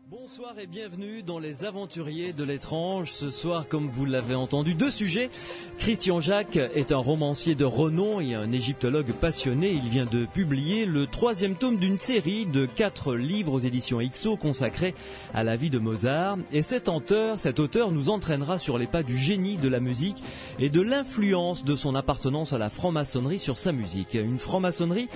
Bonsoir et bienvenue dans Les Aventuriers de l'étrange. Ce soir, comme vous l'avez entendu, deux sujets. Christian Jacques est un romancier de renom et un égyptologue passionné. Il vient de publier le 3e tome d'une série de 4 livres aux éditions IXO consacrés à la vie de Mozart. Et cet auteur nous entraînera sur les pas du génie de la musique et de l'influence de son appartenance à la franc-maçonnerie sur sa musique. Une franc-maçonnerie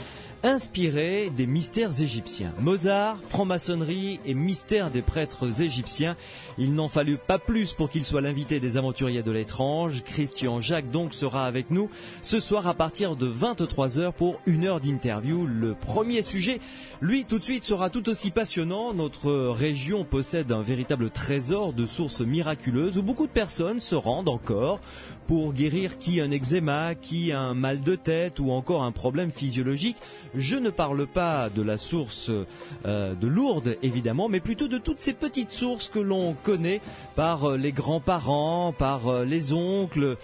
inspirée des mystères égyptiens. Mozart, franc-maçonnerie et mystère des prêtres égyptiens. Il n'en fallut pas plus pour qu'il soit l'invité des Aventuriers de l'étrange. Christian Jacques donc sera avec nous ce soir à partir de 23h pour 1 heure d'interview. Le premier sujet, lui, tout de suite sera tout aussi passionnant. Notre région possède un véritable trésor de sources miraculeuses où beaucoup de personnes se rendent encore pour guérir qui un eczéma, qui un mal de tête ou encore un problème physiologique. Je ne parle pas de la source de Lourdes évidemment, mais plutôt de toutes ces petites sources que l'on connaît par les grands-parents, par les oncles,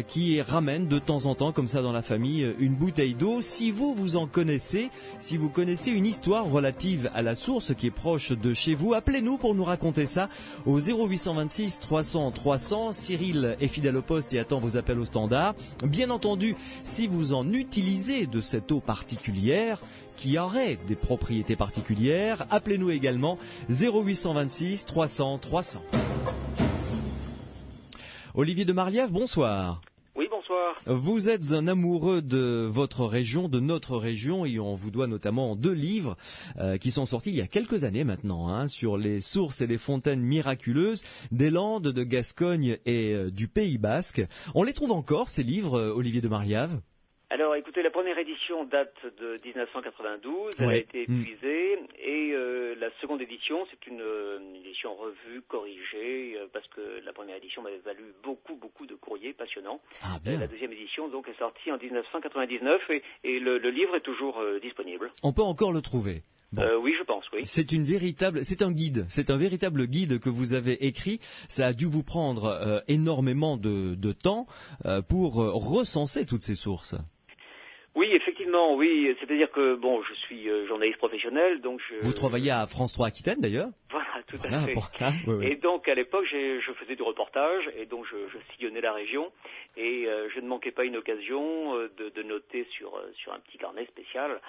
qui ramènent de temps en temps comme ça dans la famille une bouteille d'eau. Si vous en connaissez, si vous connaissez une histoire relative à la source qui est proche de chez vous, appelez-nous pour nous raconter ça au 0826 300 300. Cyril est fidèle au poste et attend vos appels au standard. Bien entendu, si vous en utilisez de cette eau particulière, qui aurait des propriétés particulières, appelez-nous également 0826 300 300. Olivier de Marliève, bonsoir. Oui, bonsoir. Vous êtes un amoureux de votre région, de notre région, et on vous doit notamment 2 livres qui sont sortis il y a quelques années maintenant, sur les sources et les fontaines miraculeuses des Landes, de Gascogne et du Pays Basque. On les trouve encore, ces livres, Olivier de Marliève ? Alors, écoutez, la première édition date de 1992, elle a été épuisée, et la seconde édition, c'est une édition revue, corrigée, parce que la première édition m'avait valu beaucoup de courriers passionnants. Ah, bien. La deuxième édition, donc, est sortie en 1999, et le livre est toujours disponible. On peut encore le trouver. Bon. Oui, je pense, oui. C'est un véritable guide que vous avez écrit. Ça a dû vous prendre énormément de temps pour recenser toutes ces sources. Oui, effectivement, oui. C'est-à-dire que, bon, je suis journaliste professionnel, donc Vous travaillez à France 3 Aquitaine, d'ailleurs ? Voilà, tout à fait. Oui. Et donc, à l'époque, je faisais du reportage, et donc je sillonnais la région, et je ne manquais pas une occasion de noter sur un petit carnet spécial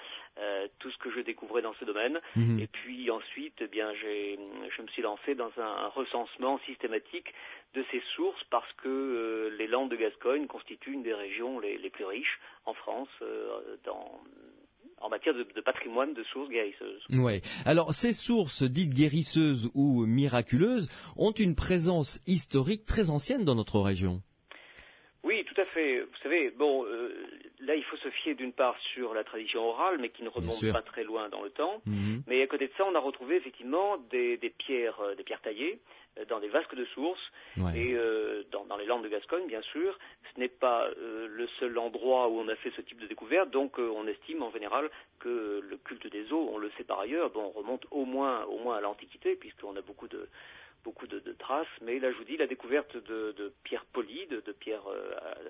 tout ce que je découvrais dans ce domaine. Et puis ensuite, eh bien, je me suis lancé dans un recensement systématique de ces sources, parce que les Landes de Gascogne constituent une des régions les plus riches en France en matière de patrimoine de sources guérisseuses. Ouais. Alors, ces sources dites guérisseuses ou miraculeuses ont une présence historique très ancienne dans notre région. Oui, tout à fait. Vous savez, bon, là, il faut se fier d'une part sur la tradition orale, mais qui ne remonte pas très loin dans le temps. Mais à côté de ça, on a retrouvé effectivement des pierres taillées dans des vasques de sources, et dans les Landes de Gascogne, bien sûr. Ce n'est pas le seul endroit où on a fait ce type de découverte, donc on estime en général que le culte des eaux, on le sait par ailleurs, remonte au moins à l'Antiquité, puisqu'on a beaucoup de traces, mais là je vous dis, la découverte de pierres polies, de pierres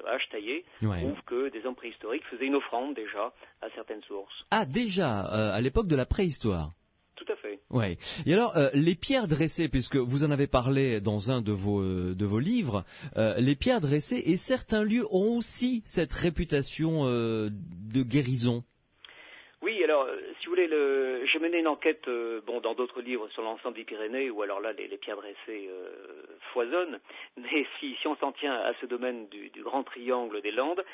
à hache taillées, prouve que des hommes préhistoriques faisaient une offrande déjà à certaines sources. Ah, déjà, à l'époque de la préhistoire. Tout à fait. Ouais. Et alors, les pierres dressées, puisque vous en avez parlé dans un de vos livres, les pierres dressées et certains lieux ont aussi cette réputation de guérison. Oui, alors, si vous voulez, j'ai mené une enquête, dans d'autres livres sur l'ensemble des Pyrénées, où alors là, les pierres dressées foisonnent. Mais si on s'en tient à ce domaine du Grand Triangle des Landes,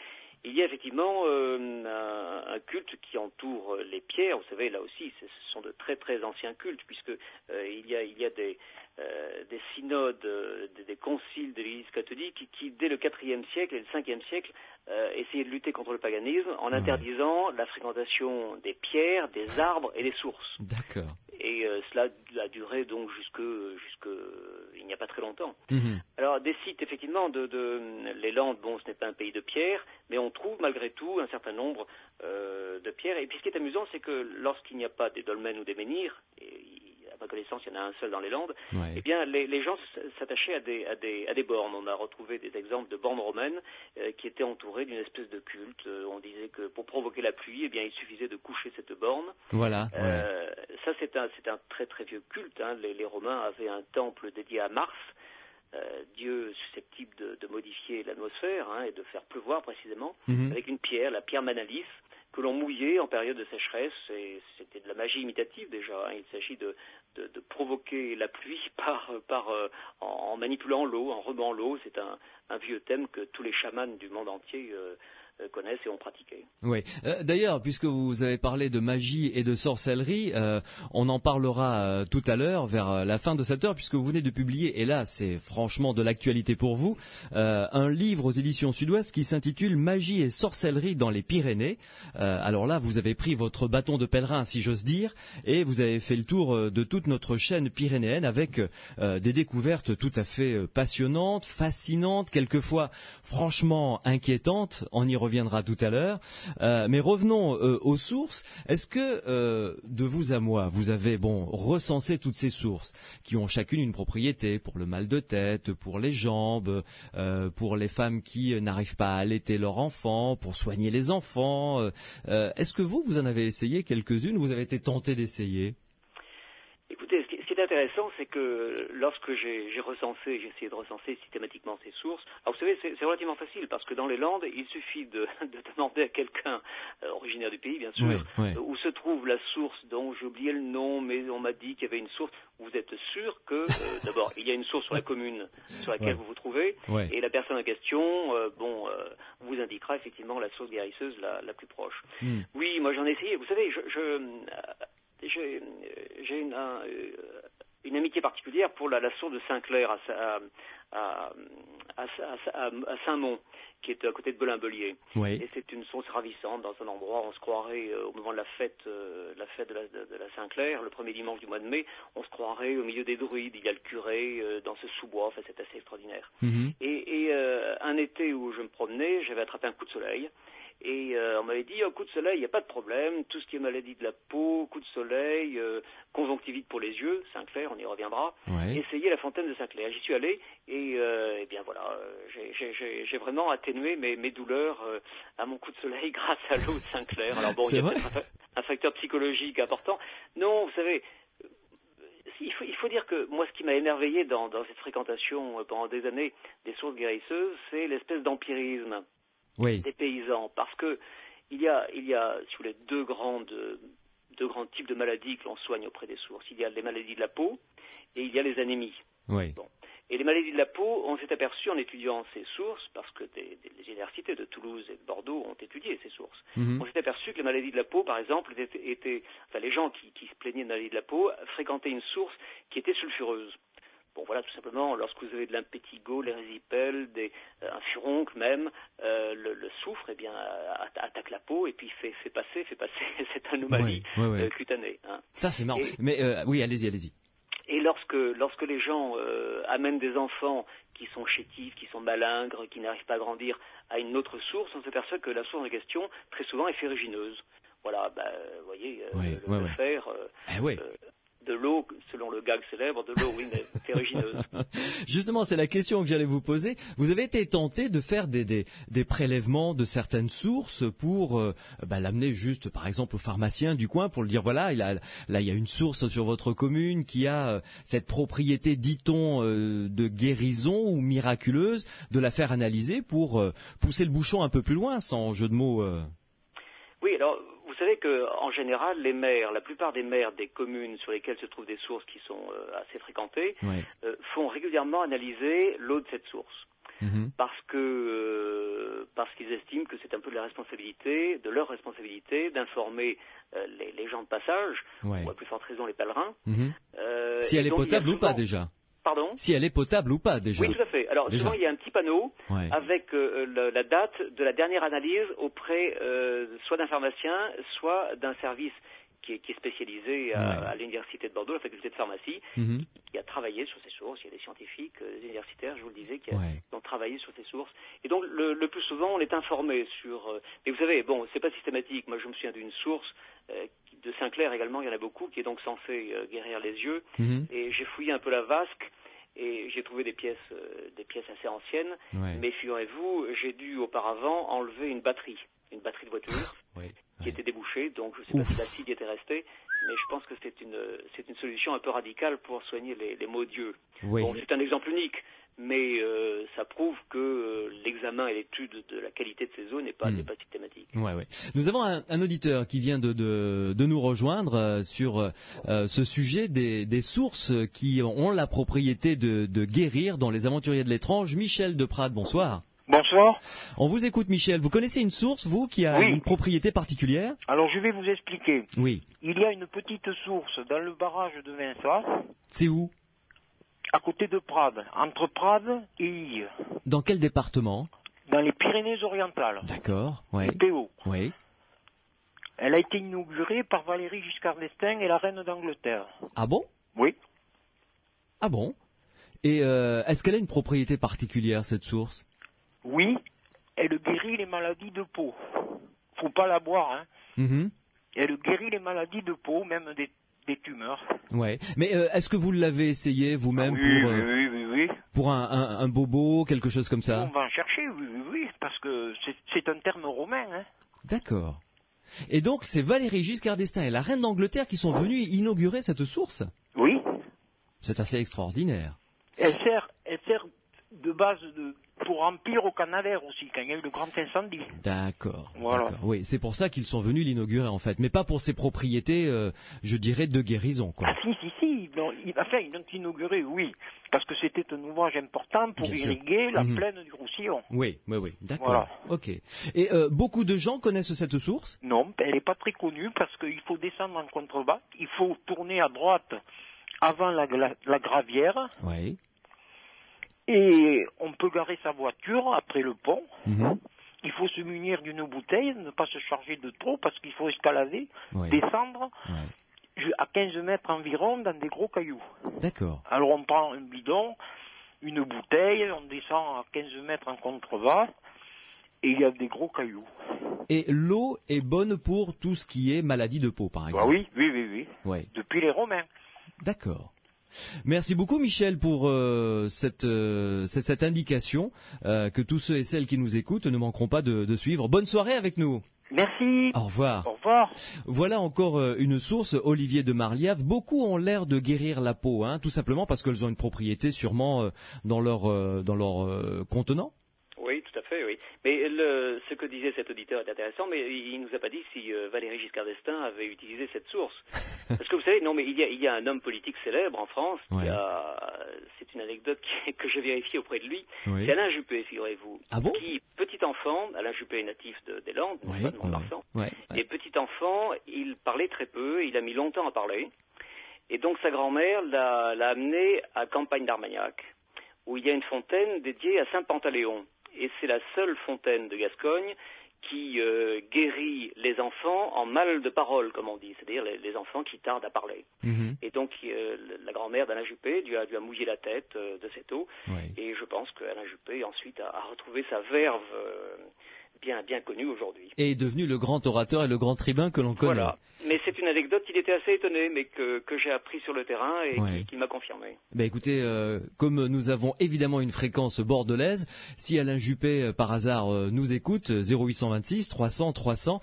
il y a effectivement un culte qui entoure les pierres. Vous savez, là aussi, ce sont de très très anciens cultes, puisque il y a des synodes, des conciles de l'Église catholique qui, dès le IVe siècle et le Ve siècle, essayaient de lutter contre le paganisme en interdisant la fréquentation des pierres, des arbres et des sources. D'accord. Et cela a duré donc jusque il n'y a pas très longtemps. Alors des sites effectivement les Landes, ce n'est pas un pays de pierre, mais on trouve malgré tout un certain nombre de pierres. Et puis ce qui est amusant, c'est que lorsqu'il n'y a pas des dolmens ou des menhirs, et à ma connaissance, il y en a un seul dans les Landes. Eh bien, les gens s'attachaient à des bornes. On a retrouvé des exemples de bornes romaines qui étaient entourées d'une espèce de culte. On disait que pour provoquer la pluie, eh bien, il suffisait de coucher cette borne. Voilà. Ça, c'est un très très vieux culte. Hein. Les Romains avaient un temple dédié à Mars. Dieu susceptible de modifier l'atmosphère et de faire pleuvoir précisément, avec une pierre, la pierre Manalis, que l'on mouillait en période de sécheresse. Et c'était de la magie imitative déjà. Il s'agit de provoquer la pluie en manipulant l'eau, en remuant l'eau. C'est un vieux thème que tous les chamans du monde entier connaissent et ont pratiqué. Oui. D'ailleurs, puisque vous avez parlé de magie et de sorcellerie, on en parlera tout à l'heure, vers la fin de cette heure, puisque vous venez de publier, et là c'est franchement de l'actualité pour vous, un livre aux éditions Sud-Ouest qui s'intitule Magie et sorcellerie dans les Pyrénées. Alors là, vous avez pris votre bâton de pèlerin, si j'ose dire, et vous avez fait le tour de toute notre chaîne pyrénéenne avec des découvertes tout à fait passionnantes, fascinantes, quelquefois franchement inquiétantes. On y reviendra tout à l'heure, mais revenons aux sources. Est-ce que de vous à moi, vous avez recensé toutes ces sources qui ont chacune une propriété pour le mal de tête, pour les jambes, pour les femmes qui n'arrivent pas à allaiter leur enfant, pour soigner les enfants. Est-ce que vous en avez essayé quelques-unes? Vous avez été tenté d'essayer? Écoutez, ce qui est intéressant, c'est que lorsque j'ai essayé de recenser systématiquement ces sources. Alors vous savez, c'est relativement facile parce que dans les Landes, il suffit de demander à quelqu'un originaire du pays, bien sûr, où se trouve la source dont j'ai oublié le nom, mais on m'a dit qu'il y avait une source. Vous êtes sûr que d'abord il y a une source sur la commune sur laquelle vous vous trouvez, et la personne en question, vous indiquera effectivement la source guérisseuse la plus proche. Oui, moi j'en ai essayé. Vous savez, j'ai une amitié particulière pour la source de Saint-Clair à Saint-Mont, qui est à côté de Belin-Bellier. Et c'est une source ravissante dans un endroit où on se croirait au moment de la fête de la Saint-Clair, le premier dimanche du mois de mai, on se croirait au milieu des druides. Il y a le curé dans ce sous-bois, enfin, c'est assez extraordinaire. Et un été où je me promenais, j'avais attrapé un coup de soleil. Et on m'avait dit, coup de soleil, il n'y a pas de problème, tout ce qui est maladie de la peau, coup de soleil, conjonctivite pour les yeux, Saint-Clair, on y reviendra, essayez la fontaine de Saint-Clair. J'y suis allé et bien voilà, j'ai vraiment atténué mes douleurs à mon coup de soleil grâce à l'eau de Saint-Clair. Alors bon, il y a peut-être un facteur psychologique important. Non, vous savez, il faut dire que moi, ce qui m'a émerveillé dans cette fréquentation pendant des années des sources guérisseuses, c'est l'espèce d'empirisme des paysans, parce que il y a, si vous voulez, deux grands types de maladies que l'on soigne auprès des sources. Il y a les maladies de la peau et il y a les anémies. Et les maladies de la peau, on s'est aperçu en étudiant ces sources, parce que les universités de Toulouse et de Bordeaux ont étudié ces sources. On s'est aperçu que les maladies de la peau, par exemple, les gens qui se plaignaient de maladies de la peau fréquentaient une source qui était sulfureuse. Bon, voilà, tout simplement, lorsque vous avez de l'impétigo, l'érysipèle, un furoncle même, le soufre, eh bien, attaque la peau et puis fait passer cette anomalie cutanée. Ça, c'est marrant. Mais oui, allez-y. Et lorsque les gens amènent des enfants qui sont chétifs, qui sont malingres, qui n'arrivent pas à grandir à une autre source, on s'aperçoit que la source en question, très souvent, est ferrugineuse. Voilà, vous voyez, le fer... de l'eau, selon le gag célèbre, de l'eau, oui, mais ferrugineuse. Justement, c'est la question que j'allais vous poser. Vous avez été tenté de faire des prélèvements de certaines sources pour l'amener juste, par exemple, au pharmacien du coin pour le dire, voilà, il y a une source sur votre commune qui a cette propriété, dit-on, de guérison ou miraculeuse, de la faire analyser pour pousser le bouchon un peu plus loin, sans jeu de mots. Oui, alors... Vous savez qu'en général, la plupart des maires des communes sur lesquelles se trouvent des sources qui sont assez fréquentées, font régulièrement analyser l'eau de cette source. Parce qu'ils estiment que c'est un peu de leur responsabilité d'informer les gens de passage, ou à plus forte raison les pèlerins. Si elle est potable ou pas déjà. Pardon ? Si elle est potable ou pas déjà. Oui, tout à fait. Alors souvent il y a un petit panneau avec la date de la dernière analyse auprès soit d'un pharmacien, soit d'un service qui est spécialisé à l'université de Bordeaux, la faculté de pharmacie, qui a travaillé sur ces sources. Il y a des scientifiques, des universitaires, je vous le disais, qui ont travaillé sur ces sources. Et donc le plus souvent on est informé sur. Mais vous savez, bon, c'est pas systématique. Moi je me souviens d'une source de Saint-Clair également, il y en a beaucoup, qui est donc censé guérir les yeux. Et j'ai fouillé un peu la vasque et j'ai trouvé des pièces assez anciennes. Mais figurez-vous, j'ai dû auparavant enlever une batterie de voiture qui était débouchée, donc je ne sais pas si l'acide y était resté, mais je pense que c'est une solution un peu radicale pour soigner les maux d'yeux. Bon, c'est un exemple unique, mais ça prouve que l'examen et l'étude de la qualité de ces eaux n'est pas systématique. Nous avons un auditeur qui vient de nous rejoindre sur ce sujet des sources qui ont la propriété de guérir dans les aventuriers de l'étrange. Michel de Prades, bonsoir. Bonsoir. On vous écoute, Michel. Vous connaissez une source, vous, qui a une propriété particulière? Alors, je vais vous expliquer. Oui. Il y a une petite source dans le barrage de Vincent. C'est où? À côté de Prades, entre Prades et Ille. Dans quel département? Dans les Pyrénées-Orientales. D'accord, PO. Oui. Elle a été inaugurée par Valéry Giscard d'Estaing et la reine d'Angleterre. Ah bon? Oui. Ah bon? Et est-ce qu'elle a une propriété particulière, cette source? Oui, elle guérit les maladies de peau. Faut pas la boire, hein. Elle guérit les maladies de peau, même des tumeurs. Ouais. Mais est-ce que vous l'avez essayé vous-même oui. Pour un bobo, quelque chose comme ça? On va en chercher, oui, parce que c'est un terme romain, hein. D'accord. Et donc, c'est Valéry Giscard d'Estaing et la reine d'Angleterre qui sont venus inaugurer cette source? Oui. C'est assez extraordinaire. Elle sert de base pour remplir au Canadair aussi, quand il y a eu le grand incendie. D'accord. Voilà. D'accord. Oui, c'est pour ça qu'ils sont venus l'inaugurer en fait, mais pas pour ses propriétés, je dirais, de guérison, quoi. Ah si. Non, ils l'ont inauguré, oui, parce que c'était un ouvrage important pour irriguer la plaine du Roussillon. Oui, d'accord. Voilà. Ok. Et beaucoup de gens connaissent cette source? Non, elle n'est pas très connue parce qu'il faut descendre en contrebas, il faut tourner à droite avant la gravière. Oui. Et on peut garer sa voiture après le pont. Il faut se munir d'une bouteille, ne pas se charger de trop parce qu'il faut escalader, descendre à 15 mètres environ dans des gros cailloux. D'accord. Alors on prend un bidon, une bouteille, on descend à 15 mètres en contrebas et il y a des gros cailloux. Et l'eau est bonne pour tout ce qui est maladie de peau, par exemple? Oui. Ouais. Depuis les Romains. D'accord. Merci beaucoup, Michel, pour cette indication que tous ceux et celles qui nous écoutent ne manqueront pas de suivre. Bonne soirée avec nous. Merci. Au revoir. Au revoir. Voilà encore une source, Olivier de Marliave. Beaucoup ont l'air de guérir la peau, hein, tout simplement parce qu'elles ont une propriété sûrement dans leur contenant. Oui, tout à fait, oui. Mais ce que disait cet auditeur est intéressant, mais il nous a pas dit si Valéry Giscard d'Estaing avait utilisé cette source. Parce que vous savez, il y a un homme politique célèbre en France, c'est une anecdote que j'ai vérifiée auprès de lui, c'est Alain Juppé, figurez-vous. Ah bon? Qui, petit enfant, Alain Juppé est natif des Landes, de Mont-de-Marsan, et petit enfant, il parlait très peu, il a mis longtemps à parler, et donc sa grand-mère l'a amené à Campagne d'Armagnac, où il y a une fontaine dédiée à Saint-Pantaléon. Et c'est la seule fontaine de Gascogne qui guérit les enfants en mal de parole, comme on dit, c'est-à-dire les enfants qui tardent à parler. Et donc la grand-mère d'Alain Juppé lui a mouillé la tête de cette eau, et je pense qu'Alain Juppé ensuite a retrouvé sa verve bien connue aujourd'hui. Et est devenu le grand orateur et le grand tribun que l'on connaît. Voilà. Mais c'est une anecdote, il était assez étonné, mais que j'ai appris sur le terrain et qui m'a confirmé. Écoutez, comme nous avons évidemment une fréquence bordelaise, si Alain Juppé, par hasard, nous écoute, 0826 300 300,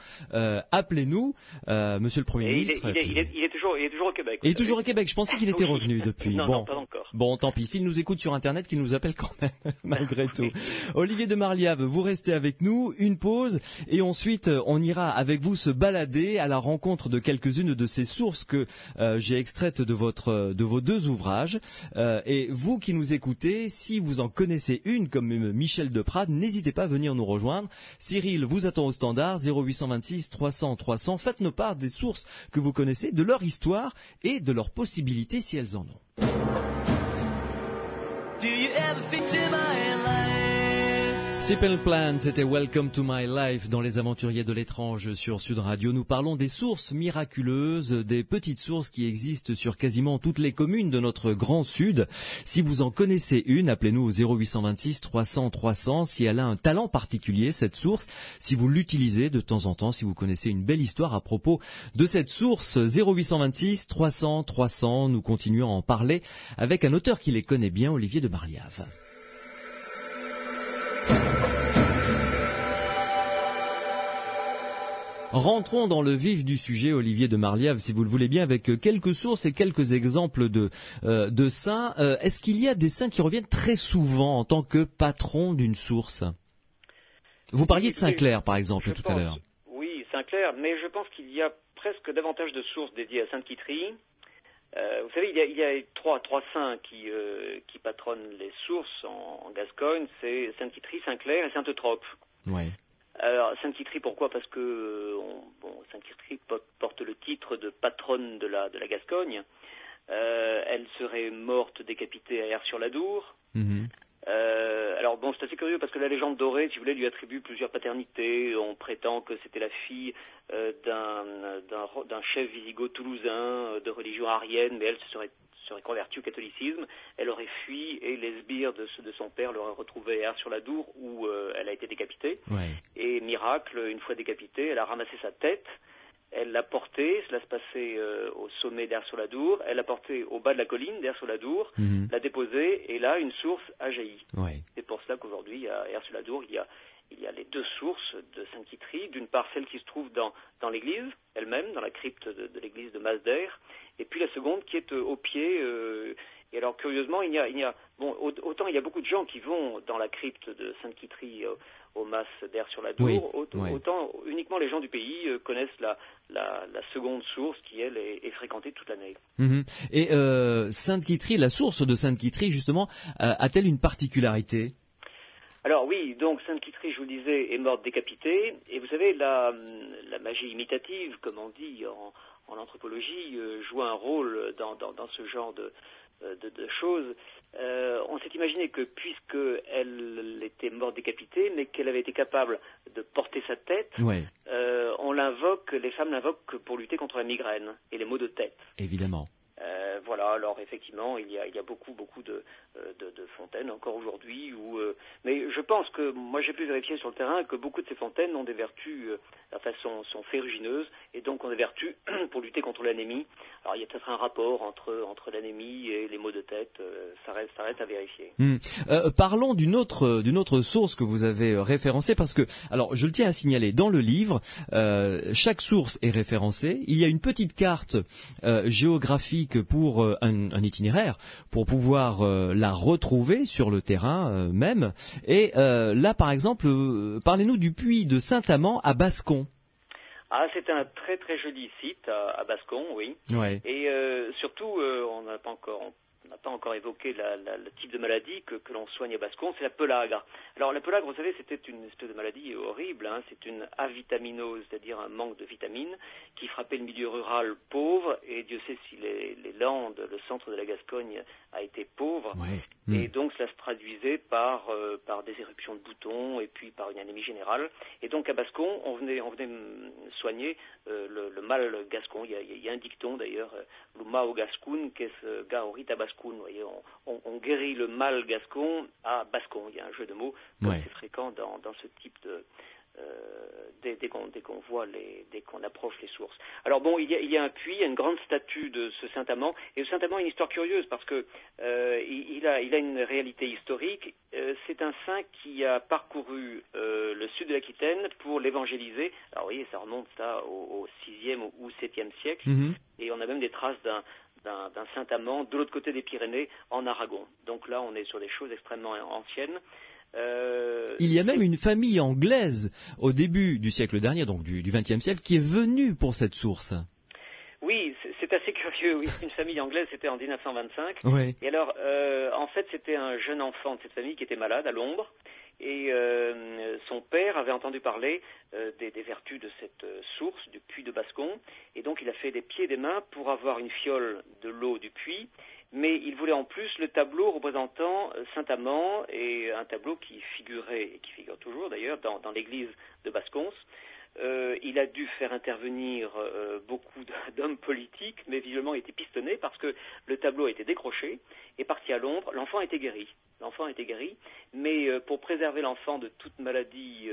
appelez-nous, Monsieur le Premier ministre. Il est toujours au Québec. Il est toujours au Québec, je pensais qu'il était revenu depuis. Non, pas encore. Bon, tant pis, s'il nous écoute sur Internet, qu'il nous appelle quand même, malgré tout. Olivier de Marliave, vous restez avec nous, une pause, et ensuite on ira avec vous se balader à la rencontre de quelques-unes de ces sources que j'ai extraites de vos deux ouvrages. Et vous qui nous écoutez, si vous en connaissez une comme Michel de Prades, n'hésitez pas à venir nous rejoindre. Cyril vous attend au standard 0826 300 300. Faites-nous part des sources que vous connaissez, de leur histoire et de leurs possibilités si elles en ont. Do you ever think to my life? Simple Plan, c'était Welcome to My Life dans Les Aventuriers de l'étrange sur Sud Radio. Nous parlons des sources miraculeuses, des petites sources qui existent sur quasiment toutes les communes de notre grand Sud. Si vous en connaissez une, appelez-nous au 0826 300 300 si elle a un talent particulier, cette source. Si vous l'utilisez de temps en temps, si vous connaissez une belle histoire à propos de cette source, 0826 300 300. Nous continuons à en parler avec un auteur qui les connaît bien, Olivier de Marliave. Rentrons dans le vif du sujet, Olivier de Marliave, si vous le voulez bien, avec quelques sources et quelques exemples de saints. Est-ce qu'il y a des saints qui reviennent très souvent en tant que patron d'une source? Vous parliez de Saint-Clair, par exemple, tout à l'heure. Oui, Saint-Clair, mais je pense qu'il y a presque davantage de sources dédiées à Sainte-Quitterie. Vous savez, il y a trois saints qui patronnent les sources en Gascogne, c'est Sainte-Quitterie, Saint-Clair et Sainte-Eutrope. Ouais. Alors, Sainte-Quitterie, pourquoi? Parce que Sainte-Quitterie porte le titre de patronne de la Gascogne. Elle serait morte décapitée à Aire-sur-la-Dour. Mm-hmm. Alors bon, c'est assez curieux parce que la légende dorée, si vous voulez, lui attribue plusieurs paternités. On prétend que c'était la fille d'un chef wisigoth toulousain de religion arienne, mais elle se serait convertie au catholicisme. Elle aurait fui et les sbires de son père l'auraient retrouvée à Aire-sur-la-Dour où elle a été décapitée. Ouais. Et miracle, une fois décapitée, elle a ramassé sa tête. Elle l'a portée, cela se passait au sommet d'Aire-sur-la-Dour, elle l'a portée au bas de la colline d'Aire-sur-la-Dour, l'a déposée, et là, une source a jailli. Ouais. C'est pour cela qu'aujourd'hui, à Aire-sur-la-Dour, il y a les deux sources de Sainte-Quitterie. D'une part, celle qui se trouve dans l'église elle-même, dans la crypte de l'église de Masdère, et puis la seconde qui est au pied. Et alors, curieusement, autant il y a beaucoup de gens qui vont dans la crypte de Sainte-Quitterie au mas d'Aire-sur-la-Dour, autant uniquement les gens du pays connaissent la seconde source qui, elle, est fréquentée toute l'année. Mm-hmm. Et Sainte-Quitterie, la source de Sainte-Quitterie, justement, a-t-elle une particularité? Alors oui, donc Sainte-Quitterie, je vous le disais, est morte décapitée. Et vous savez, la magie imitative, comme on dit en anthropologie, joue un rôle dans ce genre de choses. On s'est imaginé que puisqu'elle était morte décapitée, mais qu'elle avait été capable de porter sa tête, ouais. Les femmes l'invoquent pour lutter contre la migraine et les maux de tête. Évidemment. Voilà, alors effectivement, il y a beaucoup de fontaines encore aujourd'hui. Mais je pense que, moi j'ai pu vérifier sur le terrain que beaucoup de ces fontaines ont des vertus, sont ferrugineuses, et donc ont des vertus pour lutter contre l'anémie. Alors il y a peut-être un rapport entre l'anémie et les maux de tête, ça reste à vérifier. Parlons d'une autre source que vous avez référencée, parce que, alors je le tiens à signaler, dans le livre, chaque source est référencée. Il y a une petite carte géographique pour un itinéraire, pour pouvoir la retrouver sur le terrain même. Et là, par exemple, parlez-nous du puits de Saint-Amand à Bascon. Ah, c'est un très très joli site à Bascon, oui. Ouais. Et surtout, on n'a pas encore évoqué le type de maladie que l'on soigne à Bascon, c'est la pelagre. Alors la pelagre, vous savez, c'était une espèce de maladie horrible, hein. C'est une avitaminose, c'est-à-dire un manque de vitamines, qui frappait le milieu rural pauvre, et Dieu sait si les Landes, le centre de la Gascogne, a été pauvre. Ouais. Et donc cela se traduisait par des éruptions de boutons, et puis par une anémie générale. Et donc à Bascon, on venait soigner le mal gascon. Il y a un dicton d'ailleurs, le mao gascun, qu'est-ce gaorit à Bascon. Vous voyez, on guérit le mal gascon à Bascon. Il y a un jeu de mots comme c'est fréquent dans ce type de dès qu'on approche les sources. Alors bon, il y a un puits, il y a une grande statue de ce Saint-Amand, et ce Saint-Amand a une histoire curieuse parce que il a une réalité historique. C'est un saint qui a parcouru le sud de l'Aquitaine pour l'évangéliser. Alors vous voyez, ça remonte au 6e ou 7e siècle, et on a même des traces d'un Saint-Amand de l'autre côté des Pyrénées, en Aragon. Donc là, on est sur des choses extrêmement anciennes. Il y a même une famille anglaise au début du siècle dernier, donc du XXe siècle, qui est venue pour cette source. Oui, c'est assez curieux. Oui, une famille anglaise, c'était en 1925. Ouais. Et alors, en fait, c'était un jeune enfant de cette famille qui était malade à Londres. Et son père avait entendu parler des vertus de cette source, du puits de Bascon. Et donc, il a fait des pieds et des mains pour avoir une fiole de l'eau du puits. mais il voulait en plus le tableau représentant Saint-Amand, et un tableau qui figurait, et qui figure toujours d'ailleurs, dans l'église de Bascons. Il a dû faire intervenir beaucoup d'hommes politiques, mais visiblement il était pistonné parce que le tableau a été décroché et parti à l'ombre. L'enfant a été guéri. Mais pour préserver l'enfant de toute maladie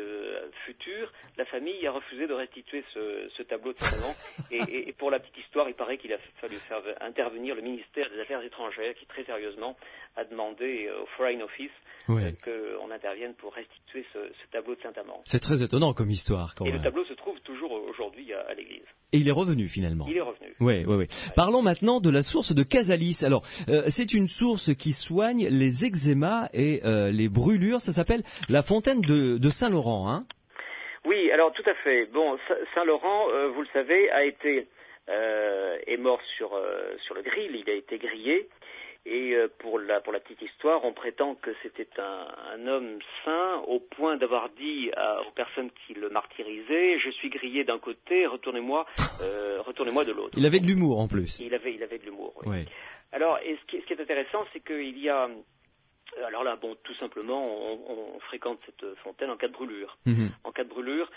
future, la famille a refusé de restituer ce tableau de Saint-Amand. Et pour la petite histoire, il paraît qu'il a fallu faire intervenir le ministère des Affaires étrangères, qui très sérieusement a demandé au Foreign Office qu'on intervienne pour restituer ce tableau de Saint-Amand. C'est très étonnant comme histoire, quand même. Le tableau se trouve toujours aujourd'hui à l'église. Et il est revenu finalement. Il est revenu. Oui. Parlons maintenant de la source de Casalis. Alors, c'est une source qui soigne les eczémas et les brûlures. Ça s'appelle la fontaine de Saint-Laurent, hein? Oui, alors tout à fait. Bon, Saint-Laurent, vous le savez, est mort sur le grill. Il a été grillé. Et pour la petite histoire, on prétend que c'était un homme saint au point d'avoir dit aux personnes qui le martyrisaient: je suis grillé d'un côté, retournez-moi de l'autre. Il avait de l'humour en plus. Il avait de l'humour. Oui. Ouais. Alors, ce qui est intéressant, c'est qu'il y a, alors là, bon, tout simplement, on fréquente cette fontaine en cas de brûlure. Mm-hmm. En cas de brûlure.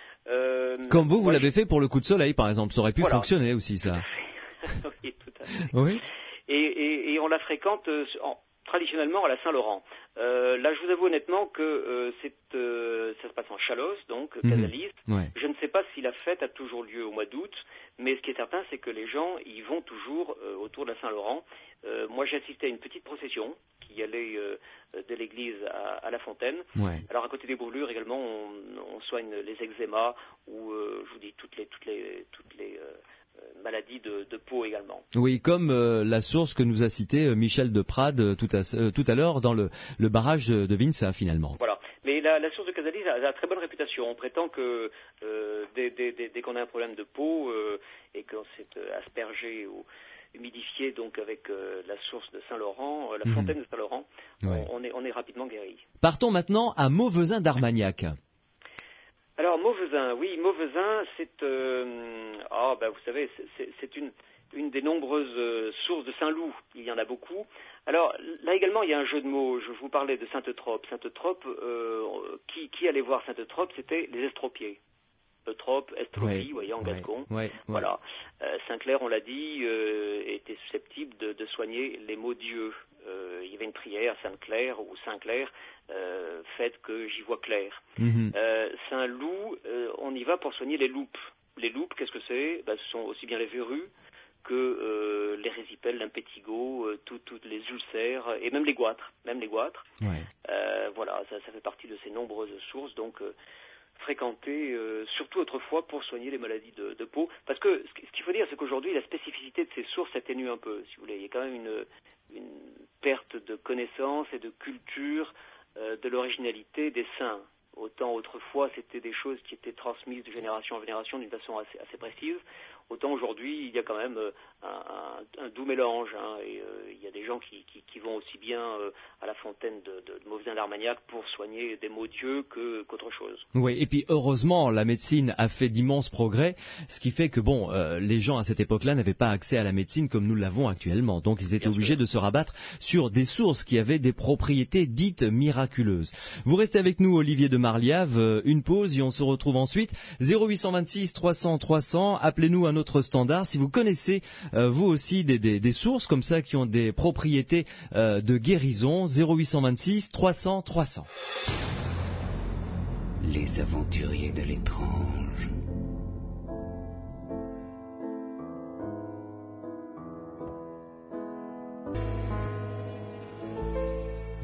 Comme vous l'avez fait pour le coup de soleil, par exemple. Ça aurait pu fonctionner aussi, ça. Oui, tout à fait. Oui. Et on la fréquente traditionnellement à la Saint-Laurent. Là, je vous avoue honnêtement que ça se passe en Chalosse, donc Casalis. Ouais. Je ne sais pas si la fête a toujours lieu au mois d'août, mais ce qui est certain, c'est que les gens y vont toujours autour de la Saint-Laurent. Moi, j'ai assisté à une petite procession qui allait de l'église à la fontaine. Ouais. Alors, à côté des brûlures également, on soigne les eczémas ou, je vous dis, toutes les maladies de peau également. Oui, comme la source que nous a citée Michel de Prade tout à l'heure dans le barrage de Vinça finalement. Voilà. Mais la source de Casalis a très bonne réputation. On prétend que dès qu'on a un problème de peau et qu'on s'est aspergé ou humidifié donc avec la source de Saint-Laurent, la fontaine de Saint-Laurent, on est rapidement guéri. Partons maintenant à Mauvezin d'Armagnac. Alors Mauvezin, c'est vous savez, c'est une des nombreuses sources de Saint-Loup. Il y en a beaucoup. Alors là également, il y a un jeu de mots. Je vous parlais de Sainte-Eutrope. Sainte-Eutrope, qui allait voir Sainte-Eutrope, c'était les estropiés. Eutrope, estropie, vous voyez, en gascon. Voilà. Saint-Clair, on l'a dit, était susceptible de soigner les maux d'yeux. Il y avait une prière, Sainte-Claire ou Saint-Clair, faites que j'y vois clair. Mm-hmm. Saint-Loup, on y va pour soigner les loupes. Les loupes, qu'est-ce que c'est? Ce sont aussi bien les verrues que les résipelles, l'impétigo, toutes les ulcères et même les goitres. Ouais. Voilà, ça fait partie de ces nombreuses sources, donc fréquentées surtout autrefois pour soigner les maladies de peau. Parce que ce qu'il faut dire, c'est qu'aujourd'hui, la spécificité de ces sources atténue un peu, si vous voulez. Il y a quand même une perte de connaissances et de culture de l'originalité des saints. Autant autrefois, c'était des choses qui étaient transmises de génération en génération d'une façon assez précise. Autant aujourd'hui, il y a quand même un doux mélange. Et il y a des gens qui vont aussi bien à la fontaine de Mauvezin d'Armagnac pour soigner des maux d'yeux qu'autre chose. Oui, et puis heureusement, la médecine a fait d'immenses progrès, ce qui fait que les gens à cette époque-là n'avaient pas accès à la médecine comme nous l'avons actuellement. Donc ils étaient obligés de se rabattre sur des sources qui avaient des propriétés dites miraculeuses. Vous restez avec nous, Olivier de Marliave, une pause et on se retrouve ensuite. 0826 300 300, appelez-nous à notre standard si vous connaissez vous aussi des sources comme ça qui ont des propriétés de guérison. 0826 300 300. Les aventuriers de l'étrange.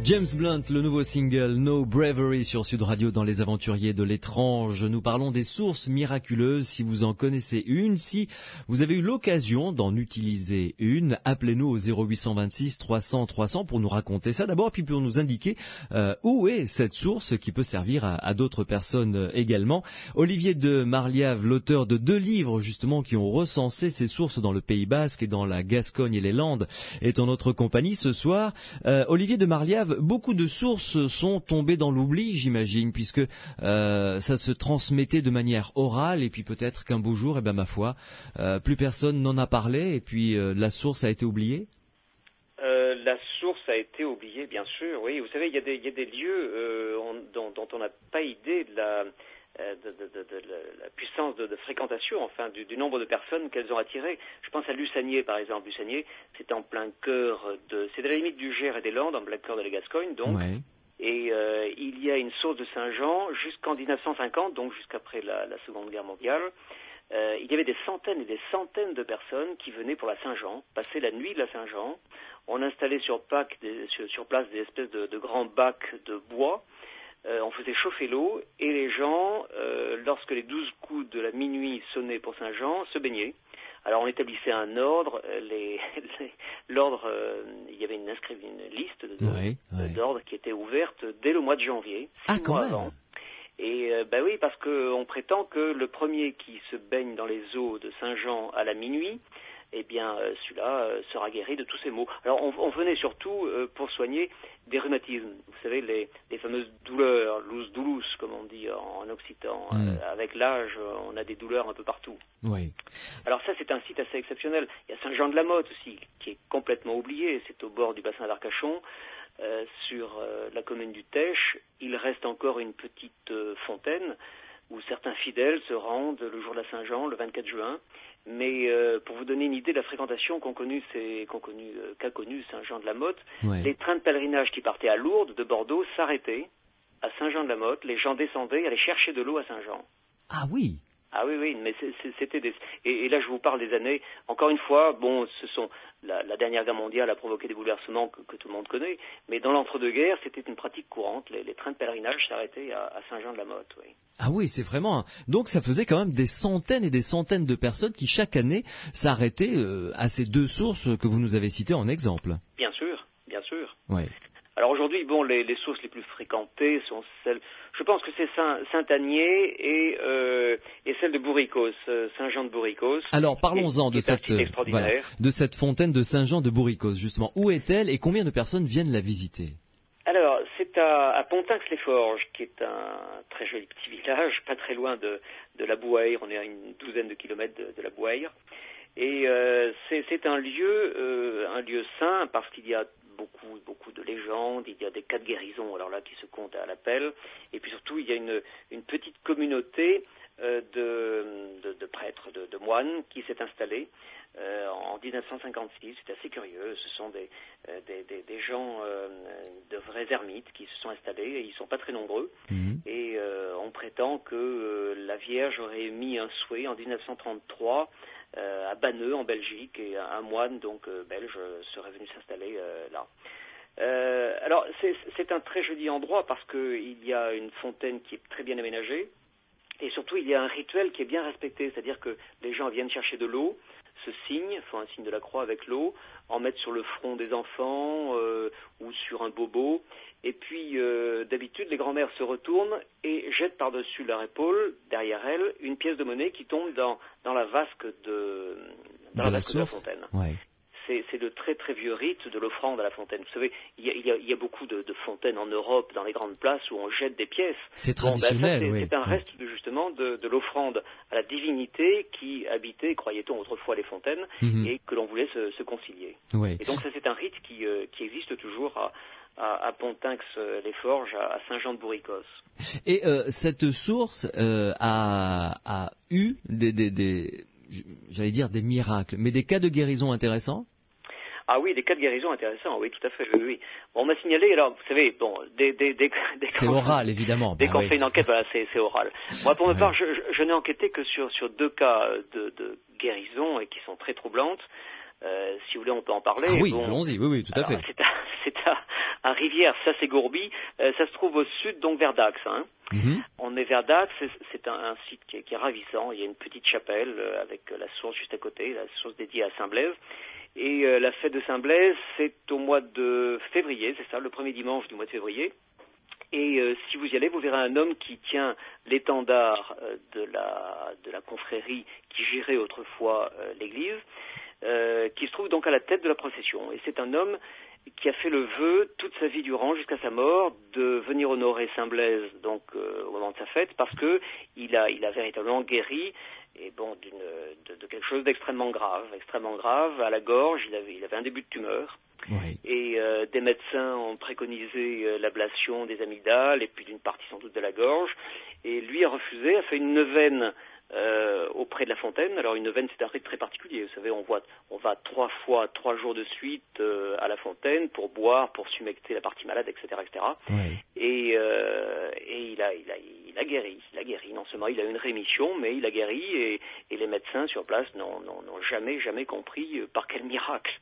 James Blunt, le nouveau single No Bravery sur Sud Radio dans Les Aventuriers de l'étrange. Nous parlons des sources miraculeuses. Si vous en connaissez une, si vous avez eu l'occasion d'en utiliser une, appelez-nous au 0826 300 300 pour nous raconter ça d'abord, puis pour nous indiquer où est cette source qui peut servir à d'autres personnes également. Olivier de Marliave, l'auteur de 2 livres justement qui ont recensé ces sources dans le Pays Basque et dans la Gascogne et les Landes, est en notre compagnie ce soir. Olivier de Marliave, beaucoup de sources sont tombées dans l'oubli, j'imagine, puisque ça se transmettait de manière orale, et puis peut-être qu'un beau jour, ma foi, plus personne n'en a parlé, et puis la source a été oubliée. la source a été oubliée, bien sûr. Oui, vous savez, il y a des lieux dont on n'a pas idée de la puissance de fréquentation, enfin du nombre de personnes qu'elles ont attirées. Je pense à Lussagné, par exemple. Lussagné, c'est en plein cœur c'est à la limite du Gers et des Landes, en plein cœur de la Gascogne, donc. Ouais. Et il y a une source de Saint-Jean jusqu'en 1950, donc jusqu'après la Seconde Guerre mondiale. Il y avait des centaines et des centaines de personnes qui venaient pour la Saint-Jean, passer la nuit de la Saint-Jean. On installait sur place des espèces de grands bacs de bois. On faisait chauffer l'eau et les gens, lorsque les 12 coups de la minuit sonnaient pour Saint-Jean, se baignaient. Alors on établissait un ordre, l'ordre, il y avait une liste d'ordres qui était ouverte dès le mois de janvier, 6 mois avant. Et oui, parce qu'on prétend que le premier qui se baigne dans les eaux de Saint-Jean à la minuit, eh bien, celui-là sera guéri de tous ses maux. Alors, on venait surtout pour soigner des rhumatismes. Vous savez, les fameuses douleurs, loose-doulouse, comme on dit en occitan. Avec l'âge, on a des douleurs un peu partout. Oui. Alors ça, c'est un site assez exceptionnel. Il y a Saint-Jean-de-la-Motte aussi, qui est complètement oublié. C'est au bord du bassin d'Arcachon. Sur la commune du Têche, il reste encore une petite fontaine où certains fidèles se rendent le jour de la Saint-Jean, le 24 juin. Mais pour vous donner une idée de la fréquentation qu'a connu Saint-Jean-de-la-Motte, les trains de pèlerinage qui partaient à Lourdes de Bordeaux s'arrêtaient à Saint-Jean-de-la-Motte. Les gens descendaient, allaient chercher de l'eau à Saint-Jean. Ah oui. Ah oui, mais c'était des... Et là, je vous parle des années... Encore une fois, bon, la dernière guerre mondiale a provoqué des bouleversements que tout le monde connaît, mais dans l'entre-deux-guerres, c'était une pratique courante. Les trains de pèlerinage s'arrêtaient à Saint-Jean-de-la-Motte, oui. Ah oui, c'est vraiment... Donc ça faisait quand même des centaines et des centaines de personnes qui, chaque année, s'arrêtaient à ces deux sources que vous nous avez citées en exemple. Bien sûr, bien sûr. Oui. Alors aujourd'hui, bon, les sources les plus fréquentées sont celles... Je pense que c'est Saint-Agné et celle de Bourricos, Saint-Jean de Bourricos. Alors parlons-en de cette fontaine de Saint-Jean de Bourricos, justement. Où est-elle et combien de personnes viennent la visiter? Alors, c'est à Pontinx-les-Forges, qui est un très joli petit village, pas très loin de la Bouaire. On est à une douzaine de kilomètres de la Bouaire. Et c'est un lieu saint parce qu'il y a beaucoup de légendes, il y a des cas de guérison, alors là, qui se comptent à l'appel, et puis surtout, il y a une petite communauté de prêtres, de moines, qui s'est installée en 1956, c'est assez curieux, ce sont des gens, de vrais ermites qui se sont installés, et ils ne sont pas très nombreux, et on prétend que la Vierge aurait émis un souhait en 1933, à Banneux en Belgique, et un moine donc belge serait venu s'installer là. Alors c'est un très joli endroit parce qu'il y a une fontaine qui est très bien aménagée et surtout il y a un rituel qui est bien respecté, c'est-à-dire que les gens viennent chercher de l'eau, se signent, font un signe de la croix avec l'eau, en mettent sur le front des enfants ou sur un bobo. Et puis, d'habitude, les grands-mères se retournent et jettent par-dessus leur épaule, derrière elles, une pièce de monnaie qui tombe dans la vasque de la fontaine. Ouais. C'est le très très vieux rite de l'offrande à la fontaine. Vous savez, il y a beaucoup de fontaines en Europe, dans les grandes places, où on jette des pièces. C'est traditionnel, oui. C'est un reste justement de l'offrande à la divinité qui habitait, croyait-on autrefois, les fontaines, et que l'on voulait se concilier. Oui. Et donc ça, c'est un rite qui existe toujours à Pontinx-les-Forges, à Saint-Jean de Bourricos. Et cette source a eu j'allais dire des miracles, mais des cas de guérison intéressants? Ah oui, des cas de guérison intéressants, oui, tout à fait, oui. Bon, on m'a signalé, alors, vous savez, bon, c'est oral, évidemment. Dès qu'on fait une enquête, voilà, c'est oral. Moi, pour ma part, je n'ai enquêté que sur 2 cas de guérison et qui sont très troublantes. Si vous voulez, on peut en parler. Ah oui, bon, allons-y, oui, tout à fait. C'est à Rivière, Sassé-Gourby, ça se trouve au sud, donc vers Dax. Hein. On est vers Dax, c'est un site qui est ravissant. Il y a une petite chapelle avec la source juste à côté, la source dédiée à Saint-Blaise. Et la fête de Saint-Blaise, c'est au mois de février, c'est ça, le premier dimanche du mois de février. Et si vous y allez, vous verrez un homme qui tient l'étendard de la confrérie qui gérait autrefois l'église, qui se trouve donc à la tête de la procession. Et c'est un homme qui a fait le vœu toute sa vie durant, jusqu'à sa mort, de venir honorer Saint-Blaise donc au moment de sa fête, parce que il a véritablement guéri et bon de quelque chose d'extrêmement grave à la gorge. Il avait un début de tumeur Oui. Et des médecins ont préconisé l'ablation des amygdales et puis d'une partie sans doute de la gorge. Et lui a refusé, a fait une neuvaine auprès de la fontaine. Alors une neuvaine, c'est un rite très particulier. Vous savez, on va 3 jours de suite à la fontaine pour boire, pour s'humecter la partie malade, etc., etc. Oui. Et il a guéri. Il a guéri. Non seulement il a eu une rémission, mais il a guéri. Et les médecins sur place n'ont jamais compris par quel miracle.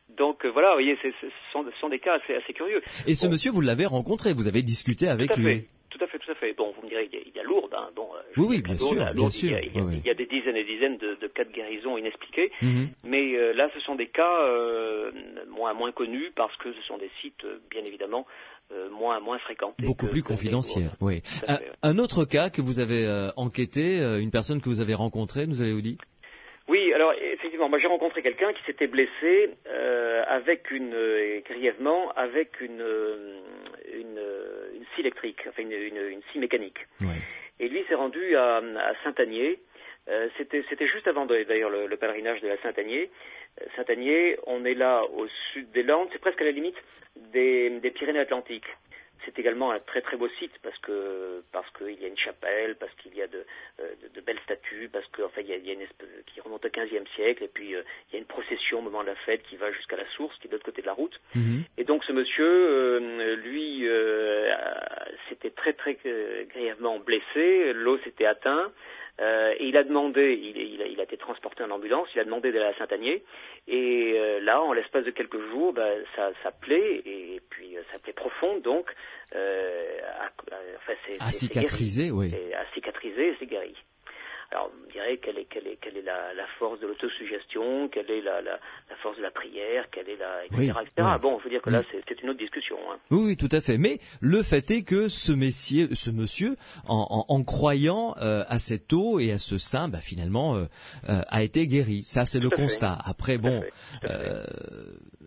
Donc voilà, vous voyez, ce sont des cas assez curieux. Et ce monsieur, vous l'avez rencontré, vous avez discuté avec lui. Tout à fait. Bon, vous me direz, il y a Lourdes, hein. Bon, oui, bien sûr. Il y a des dizaines et dizaines de cas de guérison inexpliqués, mais là, ce sont des cas moins connus parce que ce sont des sites, bien évidemment, moins fréquentés. Beaucoup plus confidentiels, oui. Un autre cas que vous avez enquêté, une personne que vous avez rencontrée, nous avez-vous dit ? Oui, alors effectivement, moi j'ai rencontré quelqu'un qui s'était blessé grièvement avec une scie électrique, enfin une scie mécanique. Oui. Et lui s'est rendu à Saint-Agné. C'était juste avant d'ailleurs le pèlerinage de la Saint-Agné. Saint-Agné, on est là au sud des Landes, c'est presque à la limite des Pyrénées-Atlantiques. C'est également un très très beau site parce qu'il y a une chapelle, parce qu'il y a de belles statues, parce qu'il y a une espèce qui remonte au XVe siècle, et puis il y a une procession au moment de la fête qui va jusqu'à la source, qui est de l'autre côté de la route. Et donc ce monsieur, lui, s'était très très grièvement blessé, l'os s'était atteint. Et il a demandé, il a été transporté en ambulance, il a demandé d'aller à Saint-Agné, et là, en l'espace de quelques jours, ça plaît, et puis ça plaît profonde, donc, à cicatriser, oui. À cicatriser, et c'est guéri. Alors, on dirait quelle est la force de l'autosuggestion, quelle est la force de la prière, quelle est etc. Oui. Bon, je veux dire que là, c'est une autre discussion. Hein. Oui, tout à fait. Mais le fait est que ce monsieur, en croyant à cette eau et à ce saint, finalement, a été guéri. Ça, c'est le constat. Après, bon,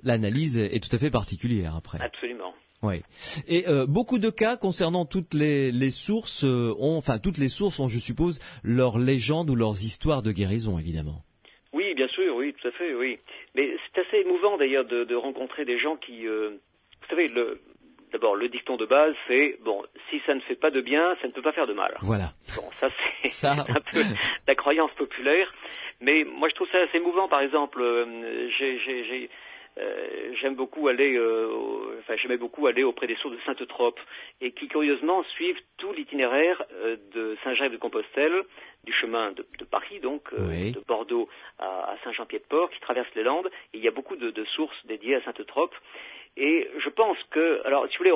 l'analyse est tout à fait particulière. Après. Absolument. Oui. Et beaucoup de cas concernant toutes les sources toutes les sources ont, je suppose, leurs légendes ou leurs histoires de guérison, évidemment. Oui, bien sûr, oui, tout à fait, oui. Mais c'est assez émouvant d'ailleurs de rencontrer des gens qui, vous savez, d'abord le dicton de base, c'est si ça ne fait pas de bien, ça ne peut pas faire de mal. Voilà. Bon, ça c'est un peu la croyance populaire. Mais moi je trouve ça assez émouvant. Par exemple, j'aimais beaucoup aller auprès des sources de Sainte-Trope et qui curieusement suivent tout l'itinéraire de Saint-Jacques-de-Compostelle, du chemin de Paris donc, de Bordeaux à Saint-Jean-Pied-de-Port, qui traverse les Landes. Et il y a beaucoup de sources dédiées à Sainte-Trope. Et je pense que, alors si vous voulez,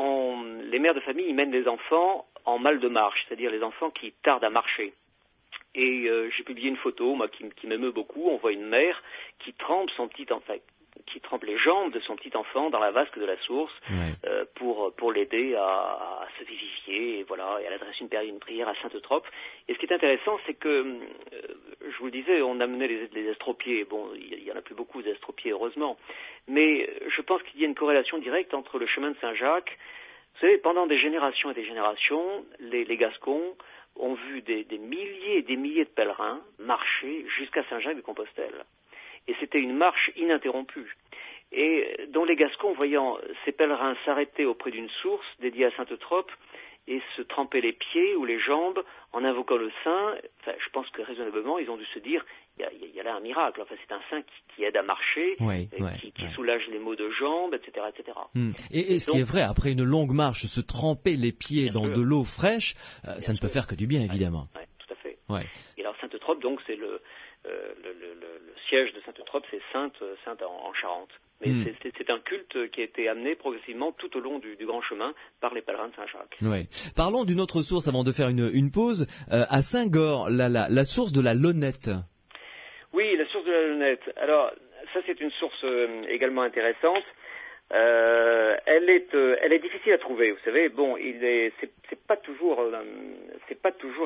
les mères de famille ils mènent les enfants en mal de marche, c'est-à-dire les enfants qui tardent à marcher. Et j'ai publié une photo, moi, qui m'émeut beaucoup. On voit une mère qui trempe les jambes de son petit enfant dans la vasque de la source pour l'aider à se vivifier, et voilà, et elle adresse une prière à Sainte-Trope. Et ce qui est intéressant, c'est que, je vous le disais, on amenait les estropiés. Bon, il y en a plus beaucoup des estropiés, heureusement, mais je pense qu'il y a une corrélation directe entre le chemin de Saint-Jacques. Vous savez, pendant des générations et des générations, les Gascons ont vu des milliers et des milliers de pèlerins marcher jusqu'à Saint-Jacques-de-Compostelle. Et c'était une marche ininterrompue. Et dont les Gascons, voyant ces pèlerins s'arrêter auprès d'une source dédiée à Sainte-Trope et se tremper les pieds ou les jambes en invoquant le saint, je pense que raisonnablement, ils ont dû se dire, il y a là un miracle. Enfin, c'est un saint qui aide à marcher, qui soulage les maux de jambes, etc., etc. Et ce qui est vrai, après une longue marche, se tremper les pieds dans de l'eau fraîche, ça ne peut faire que du bien, évidemment. Oui, tout à fait. Ouais. Et alors Sainte-Trope, donc, c'est le siège de Sainte-Trope, c'est Sainte en Charente. Mais c'est un culte qui a été amené progressivement tout au long du grand chemin par les pèlerins de Saint-Jacques. Ouais. Parlons d'une autre source avant de faire une pause. À Saint-Gor, la source de la Lonnette. Oui, la source de la Lonnette. Alors, ça c'est une source également intéressante. Elle est difficile à trouver, vous savez. Bon, c'est pas toujours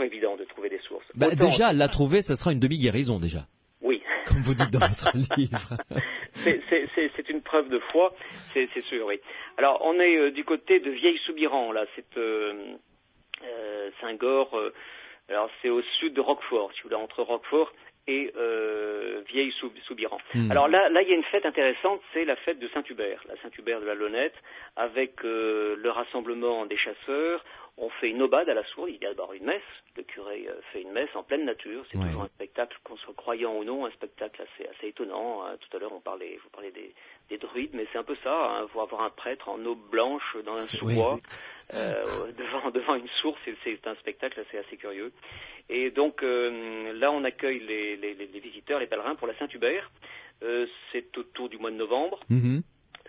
évident de trouver des sources. Déjà, la trouver, ça sera une demi-guérison déjà. Oui. Comme vous dites dans votre livre. C'est une preuve de foi, c'est sûr, oui. Alors, on est du côté de Vieille-Soubiran, là. C'est Saint-Gor. Alors, c'est au sud de Roquefort, si vous voulez, entre Roquefort et Vieille-Soubiran. Alors là, il y a une fête intéressante, c'est la fête de Saint-Hubert, la Saint-Hubert de la Lonnette, avec le rassemblement des chasseurs. On fait une aubade à la sourde, il y a d'abord une messe, le curé fait une messe en pleine nature, c'est toujours un spectacle, qu'on soit croyant ou non, un spectacle assez étonnant. Hein. Tout à l'heure, vous parlez des druides, mais c'est un peu ça, hein. Faut avoir un prêtre en aube blanche dans un sous-bois, devant une source, c'est un spectacle assez curieux. Et donc là, on accueille les visiteurs, les pèlerins pour la Saint-Hubert. C'est autour du mois de novembre.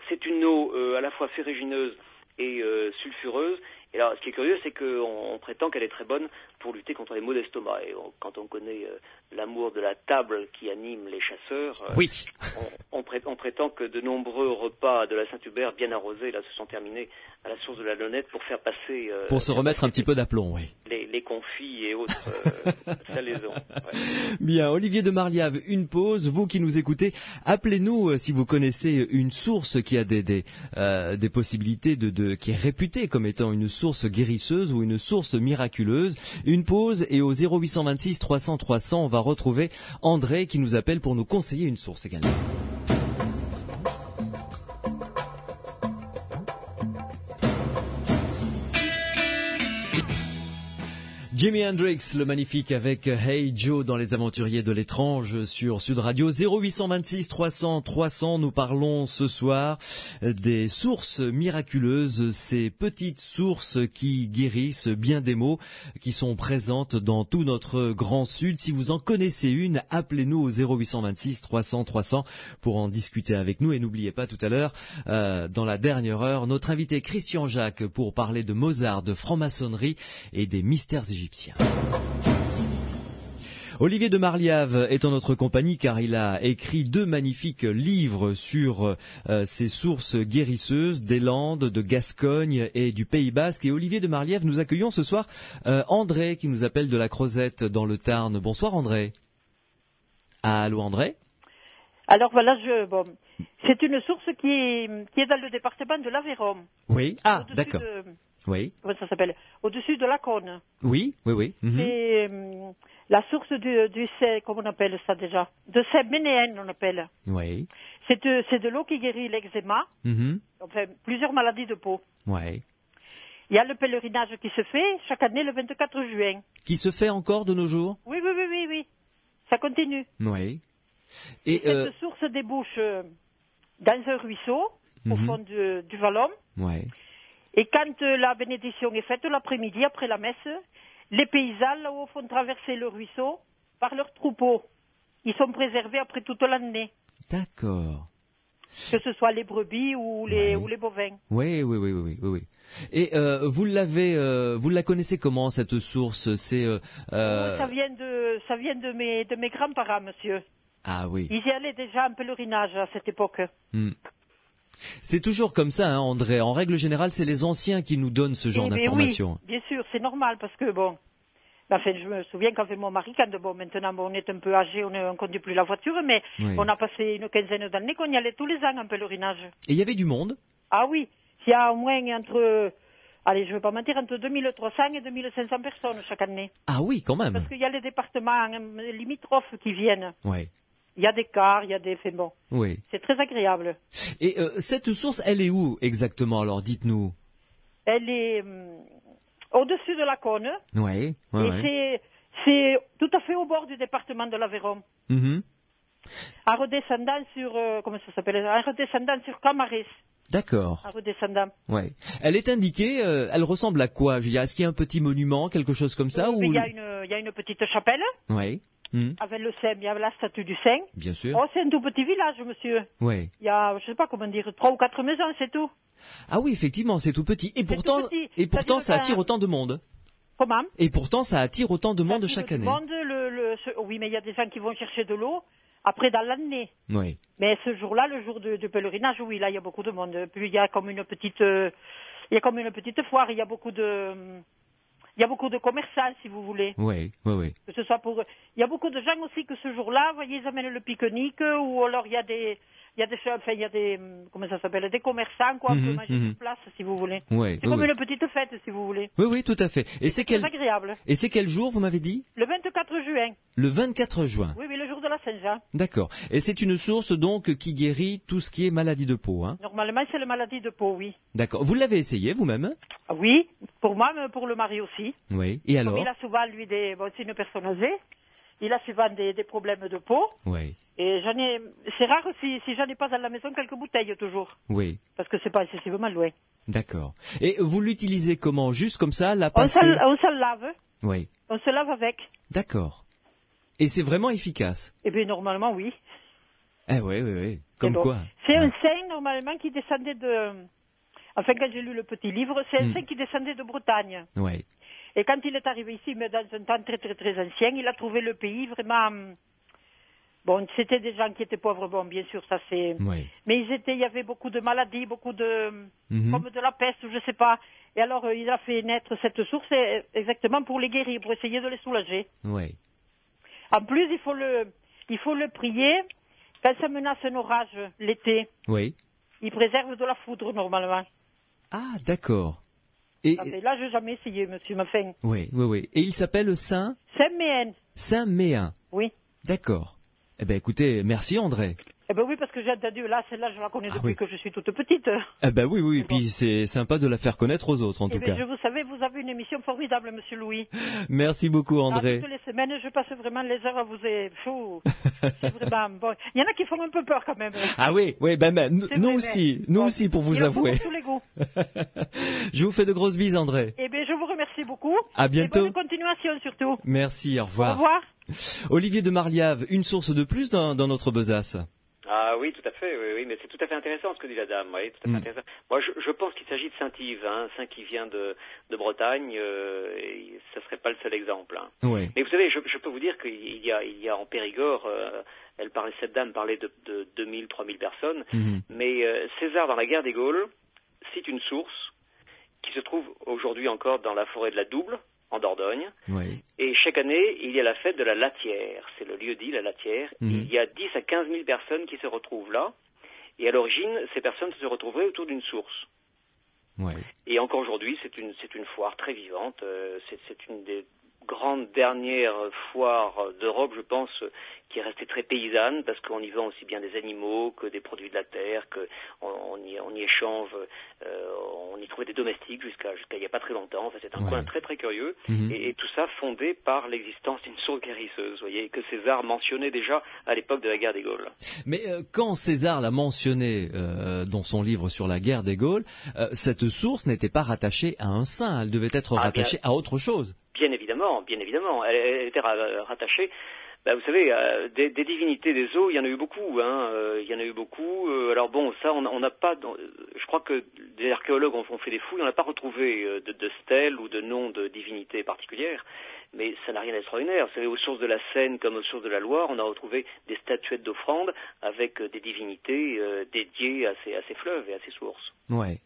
C'est une eau à la fois ferrugineuse et sulfureuse. Et alors, ce qui est curieux, c'est qu'on prétend qu'elle est très bonne pour lutter contre les maux d'estomac. Et quand on connaît l'amour de la table qui anime les chasseurs, on prétend que de nombreux repas de la Saint-Hubert bien arrosés là se sont terminés à la source de la Lonnette pour faire passer... pour se remettre un petit peu d'aplomb, oui. Les confits et autres salaisons. Ouais. Bien, Olivier de Marliave, une pause. Vous qui nous écoutez, appelez-nous si vous connaissez une source qui a des possibilités qui est réputée comme étant une source guérisseuse ou une source miraculeuse. Une pause et au 0826 300 300, on va retrouver André qui nous appelle pour nous conseiller une source également. Jimi Hendrix, le magnifique, avec Hey Joe dans Les Aventuriers de l'étrange sur Sud Radio. 0826 300 300, nous parlons ce soir des sources miraculeuses, ces petites sources qui guérissent bien des maux, qui sont présentes dans tout notre grand Sud. Si vous en connaissez une, appelez-nous au 0826 300 300 pour en discuter avec nous. Et n'oubliez pas tout à l'heure, dans la dernière heure, notre invité Christian Jacques pour parler de Mozart, de franc-maçonnerie et des mystères égyptiens. Olivier de Marliave est en notre compagnie car il a écrit 2 magnifiques livres sur ces sources guérisseuses des Landes, de Gascogne et du Pays Basque. Et Olivier de Marliave, nous accueillons ce soir André qui nous appelle de la Crozette dans le Tarn. Bonsoir André. Allô André. Alors voilà, c'est une source qui est dans le département de l'Aveyron. Oui, d'accord. Oui. Comment ça s'appelle? Au-dessus de la Cône. Oui. C'est la source du comment on appelle ça déjà? De Saint-Ménéen, on appelle. Oui. C'est de l'eau qui guérit l'eczéma, enfin plusieurs maladies de peau. Oui. Il y a le pèlerinage qui se fait chaque année le 24 juin. Qui se fait encore de nos jours? Oui. Ça continue. Oui. Et cette source débouche dans un ruisseau, au fond du Vallon. Oui. Et quand la bénédiction est faite l'après-midi, après la messe, les paysans là-haut font traverser le ruisseau par leurs troupeaux. Ils sont préservés après toute l'année. D'accord. Que ce soit les brebis ou les bovins. Oui. Et vous la connaissez comment cette source? C'est ça vient de mes grands-parents, monsieur. Ah oui. Ils y allaient déjà en pèlerinage à cette époque. C'est toujours comme ça, hein, André. En règle générale, c'est les anciens qui nous donnent ce genre d'informations. Oui, bien sûr, c'est normal parce que enfin, je me souviens qu'avec mon mari, maintenant on est un peu âgé, on ne conduit plus la voiture, mais on a passé une quinzaine d'années qu'on y allait tous les ans en pèlerinage. Et il y avait du monde? Ah oui, il y a au moins entre 2300 et 2500 personnes chaque année. Ah oui, quand même. Parce qu'il y a les départements limitrophes qui viennent. Oui. Il y a des cars, il y a des... Oui. C'est très agréable. Et cette source, elle est où exactement? Alors, dites-nous. Elle est au-dessus de la Cône. Oui. Et c'est tout à fait au bord du département de l'Aveyron. En redescendant sur... comment ça s'appelle? En redescendant sur Camarès. D'accord. En redescendant. Ouais. Elle est indiquée, elle ressemble à quoi? Je veux dire, est-ce qu'il y a un petit monument, quelque chose comme ça? Il y a une petite chapelle. Oui. Avec le saint, il y a la statue du saint. Bien sûr. Oh, c'est un tout petit village, monsieur. Oui. Il y a, je sais pas comment dire, 3 ou 4 maisons, c'est tout. Ah oui, effectivement, c'est tout petit. Et pourtant, ça attire autant de monde. Comment? Et pourtant, ça attire autant de monde chaque année. Oui, mais il y a des gens qui vont chercher de l'eau après dans l'année. Oui. Mais ce jour-là, le jour de pèlerinage, oui, là, il y a beaucoup de monde. Puis il y a comme une petite foire, il y a beaucoup de commerçants, si vous voulez. Oui. Que ce soit il y a beaucoup de gens aussi que ce jour-là, vous voyez, ils amènent le pique-nique, ou alors il y a des comment ça s'appelle, des commerçants, quoi, on peut manger sur place, si vous voulez. Oui, c'est comme une petite fête, si vous voulez. Oui, tout à fait. Et c'est très agréable. Et c'est quel jour, vous m'avez dit? Le 24 juin. Le 24 juin. Oui, le Saint-Jean. D'accord. Et c'est une source donc qui guérit tout ce qui est maladie de peau, hein? Normalement, c'est la maladie de peau, oui. D'accord. Vous l'avez essayé vous-même? Oui, pour moi, mais pour le mari aussi. Oui. Et alors? Comme il a souvent, lui, c'est une personne âgée. Il a souvent des problèmes de peau. Oui. Et c'est rare si j'en ai pas dans la maison quelques bouteilles toujours. Oui. Parce que c'est pas excessivement loin. D'accord. Et vous l'utilisez comment? Juste comme ça, la passer? On se lave. Oui. On se lave avec. D'accord. Et c'est vraiment efficace? Eh bien, normalement, oui. Eh oui. Comme quoi? C'est un saint, normalement, qui descendait de... Enfin, quand j'ai lu le petit livre, c'est un saint qui descendait de Bretagne. Oui. Et quand il est arrivé ici, mais dans un temps très, très, très ancien, il a trouvé le pays vraiment... Bon, c'était des gens qui étaient pauvres, bon, bien sûr, ça c'est... Oui. Mais il y avait beaucoup de maladies, beaucoup de... Comme de la peste, je sais pas. Et alors, il a fait naître cette source exactement pour les guérir, pour essayer de les soulager. Oui. En plus, il faut le prier quand ça menace un orage Oui. Il préserve de la foudre, normalement. Ah, d'accord. Et... là, je n'ai jamais essayé, monsieur Maffin. Oui. Et il s'appelle Saint Méen. Saint Méen. Oui. D'accord. Eh bien, écoutez, merci André. Eh ben oui, parce que j'ai entendu, là, celle-là, je la connais depuis que je suis toute petite. Eh ben oui, et puis c'est sympa de la faire connaître aux autres, en tout cas. Vous savez, vous avez une émission formidable, monsieur Louis. Merci beaucoup, André. Toutes les semaines, je passe vraiment les heures à vous... C'est vraiment bon. Il y en a qui font un peu peur, quand même. Ah oui, nous aussi, pour vous avouer. Tous les goûts. Je vous fais de grosses bises, André. Eh bien, je vous remercie beaucoup. À bientôt. Et bonne continuation, surtout. Merci, au revoir. Au revoir. Olivier de Marliave, une source de plus dans notre besace. Ah oui, tout à fait, oui, mais c'est tout à fait intéressant ce que dit la dame, oui, tout à fait intéressant. Moi, je pense qu'il s'agit de Saint-Yves, un saint qui vient de Bretagne, et ça serait pas le seul exemple. Hein. Oui. Mais vous savez, je peux vous dire qu'il y a en Périgord, cette dame parlait de 2000, 3000 personnes, mais César, dans la guerre des Gaules, cite une source qui se trouve aujourd'hui encore dans la forêt de la Double, en Dordogne. Oui. Et chaque année, il y a la fête de la Latière. C'est le lieu dit, la Latière. Il y a 10 à 15 000 personnes qui se retrouvent là. Et à l'origine, ces personnes se retrouveraient autour d'une source. Oui. Et encore aujourd'hui, c'est une foire très vivante. C'est une des grandes dernières foires d'Europe, je pense, qui est restée très paysanne, parce qu'on y vend aussi bien des animaux que des produits de la terre, qu'on y échange, on y trouvait des domestiques jusqu'à il n'y a pas très longtemps. Enfin, c'est un coin très très curieux, et tout ça fondé par l'existence d'une source guérisseuse, vous voyez, que César mentionnait déjà à l'époque de la guerre des Gaules. Mais quand César l'a mentionné dans son livre sur la guerre des Gaules, cette source n'était pas rattachée à un saint, elle devait être rattachée à autre chose. Bien évidemment. Elle était rattachée. Vous savez, des divinités des eaux, il y en a eu beaucoup. Alors bon, ça, on n'a pas. Je crois que des archéologues ont fait des fouilles, on n'a pas retrouvé de stèles ou de noms de divinités particulières. Mais ça n'a rien d'extraordinaire. Vous savez, aux sources de la Seine comme aux sources de la Loire, on a retrouvé des statuettes d'offrandes avec des divinités dédiées à ces fleuves et à ces sources. Ouais.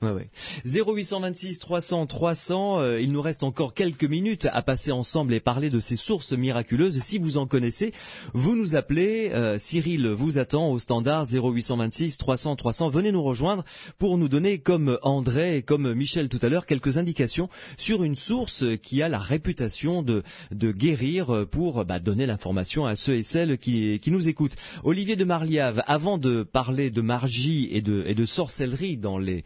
0826 300 300, il nous reste encore quelques minutes à passer ensemble et parler de ces sources miraculeuses. Si vous en connaissez, vous nous appelez, Cyril vous attend au standard 0826 300 300. Venez nous rejoindre pour nous donner, comme André et comme Michel tout à l'heure, quelques indications sur une source qui a la réputation de guérir pour donner l'information à ceux et celles qui nous écoutent. Olivier de Marliave, avant de parler de magie et de sorcellerie dans les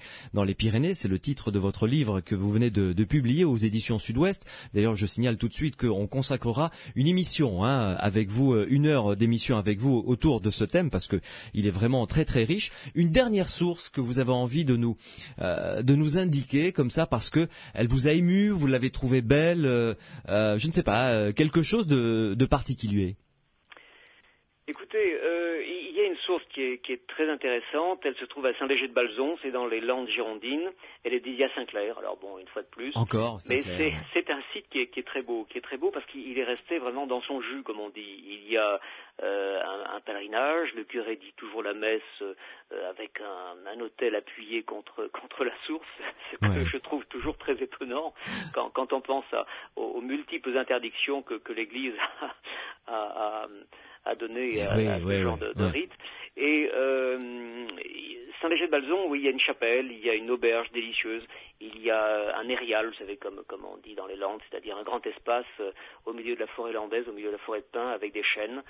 Pyrénées, c'est le titre de votre livre que vous venez de publier aux éditions Sud-Ouest. D'ailleurs, je signale tout de suite qu'on consacrera une émission avec vous, 1 heure d'émission avec vous autour de ce thème, parce que il est vraiment très très riche. Une dernière source que vous avez envie de nous indiquer comme ça, parce que elle vous a ému, vous l'avez trouvée belle, je ne sais pas, quelque chose de particulier. Écoutez, il y a une source qui est très intéressante. Elle se trouve à Saint-Léger-de-Balzon, c'est dans les Landes girondines. Elle est dédiée à Saint-Clair. Alors bon, une fois de plus. Encore, Saint-Clair. Mais c'est un site qui est très beau, parce qu'il est resté vraiment dans son jus, comme on dit. Il y a un pèlerinage. Le curé dit toujours la messe avec un autel appuyé contre la source. C'est ce que je trouve toujours très étonnant quand on pense aux multiples interdictions que l'Église a donné à ce genre de rite. Et Saint-Léger-de-Balzon, oui, il y a une chapelle, il y a une auberge délicieuse, il y a un érial, vous savez, comme on dit dans les Landes, c'est-à-dire un grand espace au milieu de la forêt landaise, au milieu de la forêt de pins, avec des chênes.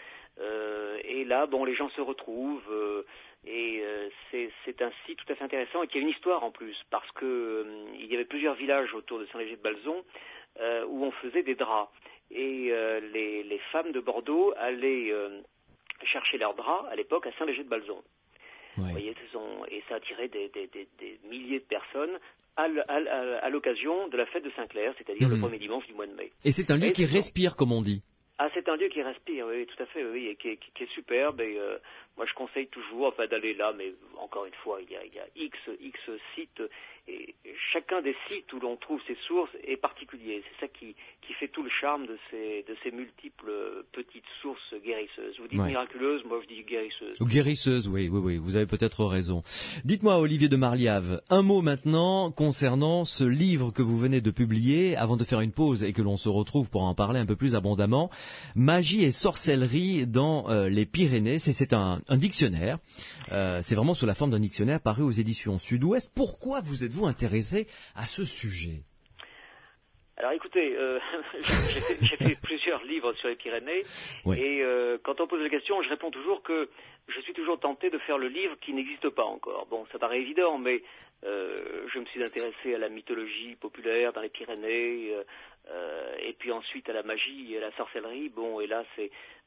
Et là, bon, les gens se retrouvent, c'est un site tout à fait intéressant et qui a une histoire en plus, parce que il y avait plusieurs villages autour de Saint-Léger-de-Balzon où on faisait des draps. Et les femmes de Bordeaux allaient chercher leurs draps à l'époque à Saint-Léger-de-Balzon. Ouais. Vous voyez, et ça attirait des milliers de personnes à l'occasion de la fête de Saint-Clair, c'est-à-dire le premier dimanche du mois de mai. Et c'est un lieu qui respire, comme on dit. Ah, c'est un lieu qui respire, oui, tout à fait, oui, et qui est superbe. Et moi, je conseille toujours d'aller là, mais encore une fois, il y a X sites, et chacun des sites où l'on trouve ces sources est particulier. C'est ça qui fait tout le charme de ces multiples petites sources guérisseuses. Vous dites miraculeuses, moi je dis guérisseuses. Guérisseuses, oui, vous avez peut-être raison. Dites-moi, Olivier de Marliave, un mot maintenant concernant ce livre que vous venez de publier, avant de faire une pause et que l'on se retrouve pour en parler un peu plus abondamment. Magie et sorcellerie dans les Pyrénées, c'est un dictionnaire, c'est vraiment sous la forme d'un dictionnaire paru aux éditions Sud-Ouest. Pourquoi vous êtes-vous intéressé à ce sujet ? Alors écoutez, j'ai fait plusieurs livres sur les Pyrénées, et quand on pose la question, je réponds toujours que je suis toujours tenté de faire le livre qui n'existe pas encore. Bon, ça paraît évident, mais je me suis intéressé à la mythologie populaire dans les Pyrénées, et puis ensuite à la magie et à la sorcellerie. Bon, et là,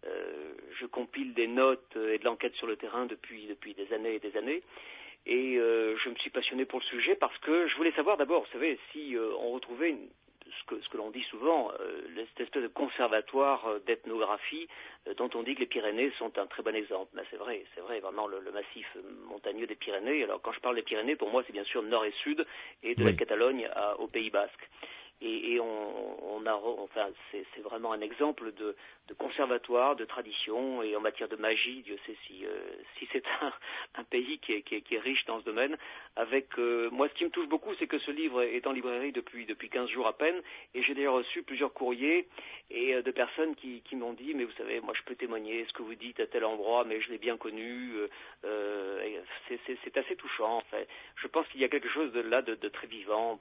je compile des notes et de l'enquête sur le terrain depuis des années et des années. Et je me suis passionné pour le sujet parce que je voulais savoir d'abord, vous savez, si on retrouvait ce que l'on dit souvent, cette espèce de conservatoire d'ethnographie dont on dit que les Pyrénées sont un très bon exemple. Mais c'est vrai, vraiment le massif montagneux des Pyrénées. Alors quand je parle des Pyrénées, pour moi c'est bien sûr nord et sud, et de la Catalogne au Pays Basque. Et c'est vraiment un exemple de conservatoire, de tradition, et en matière de magie, Dieu sait si c'est un pays qui est riche dans ce domaine. Avec moi, ce qui me touche beaucoup, c'est que ce livre est en librairie depuis 15 jours à peine, et j'ai déjà reçu plusieurs courriers et de personnes qui m'ont dit, mais vous savez, moi je peux témoigner, ce que vous dites à tel endroit, mais je l'ai bien connu. C'est assez touchant, en fait. Je pense qu'il y a quelque chose de très vivant,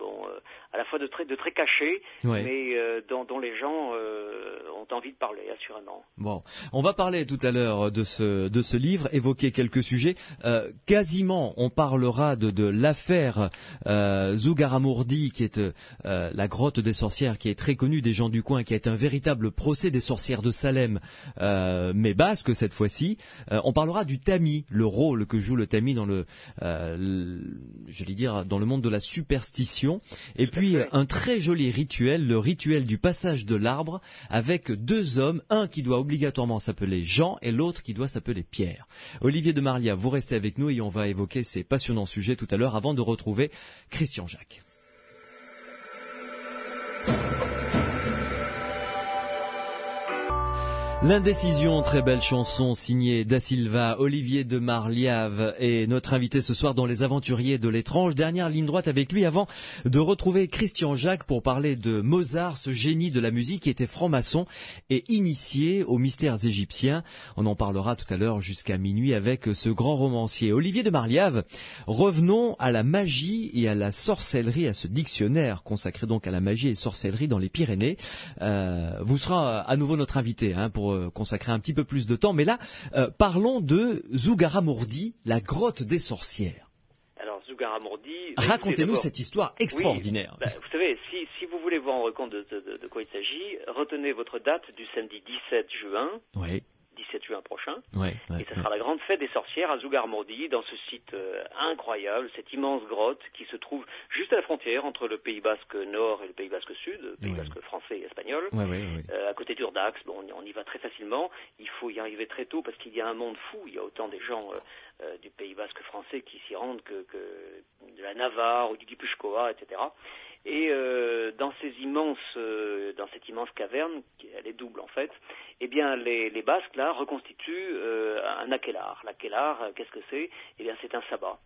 à la fois de très caché, mais dont les gens ont envie de parler, assurément. Bon, on va parler tout à l'heure de ce livre, évoquer quelques sujets. Quasiment, on parlera de l'affaire Zugarramurdi, qui est la grotte des sorcières, qui est très connue des gens du coin, qui est un véritable procès des sorcières de Salem, mais basque cette fois-ci. On parlera du tamis, le rôle que joue le tamis dans dans le monde de la superstition. Et puis un très joli rituel, le rituel du passage de l'arbre, avec deux hommes, un qui doit obligatoirement s'appeler Jean et l'autre qui doit s'appeler Pierre. Olivier de Marliave, vous restez avec nous et on va évoquer ces passionnants sujets tout à l'heure avant de retrouver Christian Jacques. L'Indécision, très belle chanson signée Da Silva, Olivier de Marliave est notre invité ce soir dans Les Aventuriers de l'étrange. Dernière ligne droite avec lui avant de retrouver Christian Jacques pour parler de Mozart, ce génie de la musique qui était franc-maçon et initié aux mystères égyptiens. On en parlera tout à l'heure jusqu'à minuit avec ce grand romancier. Olivier de Marliave, revenons à la magie et à la sorcellerie, à ce dictionnaire consacré donc à la magie et sorcellerie dans les Pyrénées. Vous serez à nouveau notre invité pour consacrer un petit peu plus de temps. Mais là, parlons de Zugarramurdi, la grotte des sorcières. Alors, Zugarramurdi... Racontez-nous cette histoire extraordinaire. Oui, vous savez, si vous voulez vous rendre compte de quoi il s'agit, retenez votre date du samedi 17 juin. Oui. 17 juin prochain, et ce sera la grande fête des sorcières à Zugarramurdi, dans ce site incroyable, cette immense grotte qui se trouve juste à la frontière entre le Pays Basque Nord et le Pays Basque Sud, le Pays Basque français et espagnol, à côté d'Urdax. Bon, on y va très facilement, il faut y arriver très tôt parce qu'il y a un monde fou, il y a autant des gens du Pays Basque français qui s'y rendent que de la Navarre ou du Guipuscoa, etc. Et dans cette immense caverne, elle est double en fait, eh bien les Basques là reconstituent un aquelarre. L'aquelarre, qu'est-ce que c'est ? Eh bien c'est un sabbat.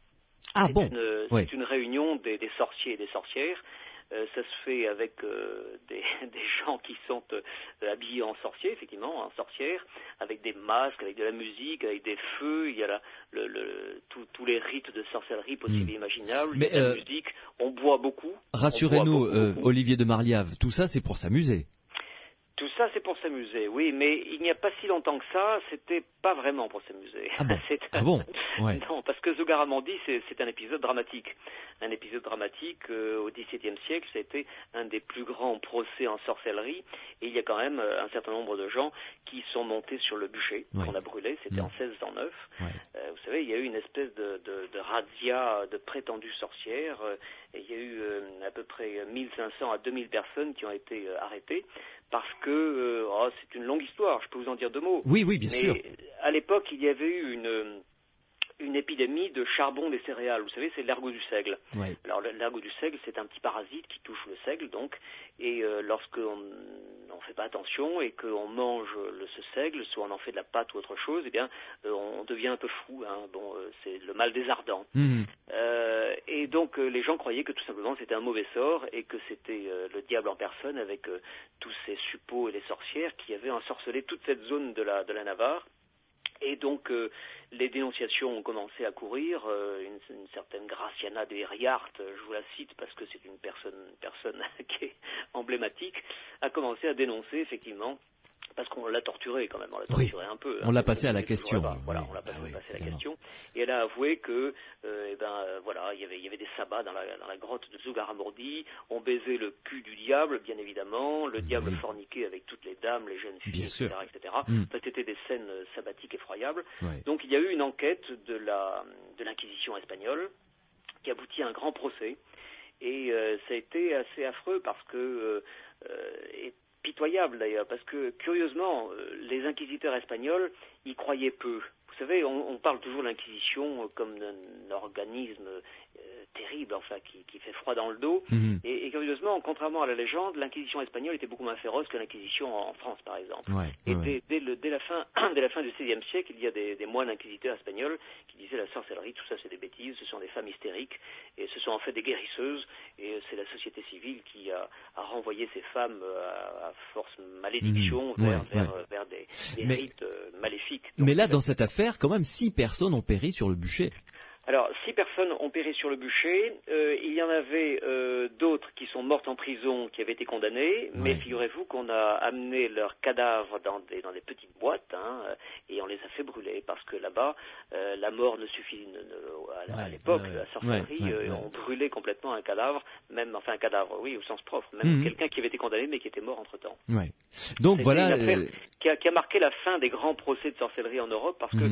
C'est une réunion des sorciers et des sorcières Ça se fait avec des gens qui sont habillés en sorciers, effectivement, en sorcières, avec des masques, avec de la musique, avec des feux. Il y a tous les rites de sorcellerie possibles et imaginables. Il y a de la musique. On boit beaucoup. Rassurez-nous, Olivier de Marliave, tout ça c'est pour s'amuser. Tout ça, c'est pour s'amuser, oui, mais il n'y a pas si longtemps que ça, c'était pas vraiment pour s'amuser. Ah bon ouais. Non, parce que Zugarramurdi, c'est un épisode dramatique. Un épisode dramatique au XVIIe siècle, ça a été un des plus grands procès en sorcellerie, et il y a quand même un certain nombre de gens qui sont montés sur le bûcher qu'on a brûlé, c'était en 1609. Ouais. Vous savez, il y a eu une espèce de razzia de prétendues sorcières, et il y a eu à peu près 1500 à 2000 personnes qui ont été arrêtées. Parce que c'est une longue histoire, je peux vous en dire 2 mots. Oui, bien sûr. À l'époque, il y avait eu une épidémie de charbon des céréales. Vous savez, c'est l'ergot du seigle. Ouais. Alors, l'ergot du seigle, c'est un petit parasite qui touche le seigle, donc, et lorsqu'on ne fait pas attention et qu'on mange ce seigle, soit on en fait de la pâte ou autre chose, eh bien, on devient un peu fou. Hein. Bon, c'est le mal des ardents. Et donc, les gens croyaient que tout simplement c'était un mauvais sort et que c'était le diable en personne avec tous ces suppôts et les sorcières qui avaient ensorcelé toute cette zone de la Navarre. Et donc, les dénonciations ont commencé à courir. Une certaine Graciana de Hériart, je vous la cite parce que c'est une personne qui est emblématique, a commencé à dénoncer effectivement, parce qu'on l'a torturée quand même, on l'a torturée un peu. On l'a passé à la question. Voilà, on l'a passé à la question. Et elle a avoué que, il y avait des sabbats dans la grotte de Zugarramurdi, on baisait le cul du diable, bien évidemment, le diable forniquait avec toutes les dames, les jeunes filles, etc. C'était des scènes sabbatiques effroyables. Ouais. Donc il y a eu une enquête de l'Inquisition espagnole qui aboutit à un grand procès. Et ça a été assez affreux parce que pitoyable d'ailleurs, parce que curieusement, les inquisiteurs espagnols y croyaient peu. Vous savez, on parle toujours de l'Inquisition comme d'un organisme terrible, enfin, qui fait froid dans le dos. Et curieusement, contrairement à la légende, l'Inquisition espagnole était beaucoup moins féroce que l'Inquisition en France, par exemple. Dès la fin du XVIe siècle, il y a des moines inquisiteurs espagnols qui disaient la sorcellerie, tout ça c'est des bêtises, ce sont des femmes hystériques, et ce sont en fait des guérisseuses, et c'est la société civile qui a renvoyé ces femmes à force malédiction vers des rites maléfiques. Donc, mais là, dans cette affaire, quand même, 6 personnes ont péri sur le bûcher. Alors, 6 personnes ont péri sur le bûcher. Il y en avait d'autres qui sont mortes en prison, qui avaient été condamnées. Mais figurez-vous qu'on a amené leurs cadavres dans des petites boîtes, et on les a fait brûler parce que là-bas, la mort ne suffit à l'époque, la sorcellerie, on brûlait complètement un cadavre, un cadavre, oui, au sens propre, même quelqu'un qui avait été condamné mais qui était mort entre-temps. Ouais. Donc voilà, une affaire qui a marqué la fin des grands procès de sorcellerie en Europe parce que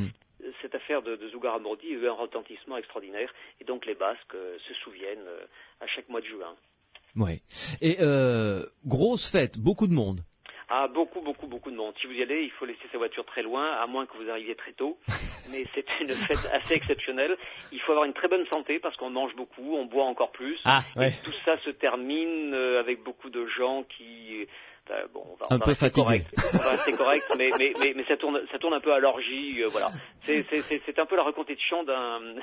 cette affaire de Zugarramurdi a eu un retentissement extraordinaire et donc les Basques se souviennent à chaque mois de juin. Ouais. Et grosse fête, beaucoup de monde. Ah, beaucoup de monde. Si vous y allez, il faut laisser sa voiture très loin, à moins que vous arriviez très tôt. Mais c'est une fête assez exceptionnelle. Il faut avoir une très bonne santé parce qu'on mange beaucoup, on boit encore plus. Et tout ça se termine avec beaucoup de gens qui... un peu fatigué. On va rester correct, mais ça tourne un peu à l'orgie, voilà. C'est un peu la reconstitution d'un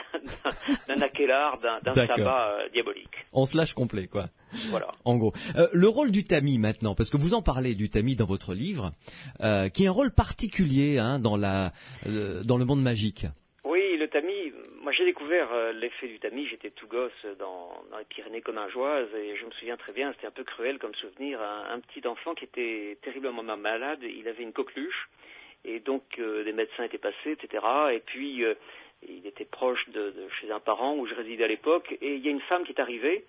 aquelarre, d'un sabbat diabolique. On se lâche complet, quoi. Voilà. En gros. Le rôle du tamis maintenant, parce que vous en parlez du tamis dans votre livre, qui est un rôle particulier, dans le monde magique. Oui, le tamis, moi j'ai découvert l'effet du tamis, j'étais tout gosse dans les Pyrénées commingeoises et je me souviens très bien, c'était un peu cruel comme souvenir, un petit enfant qui était terriblement malade, il avait une coqueluche et donc des médecins étaient passés, etc. Et puis il était proche de chez un parent où je résidais à l'époque et il y a une femme qui est arrivée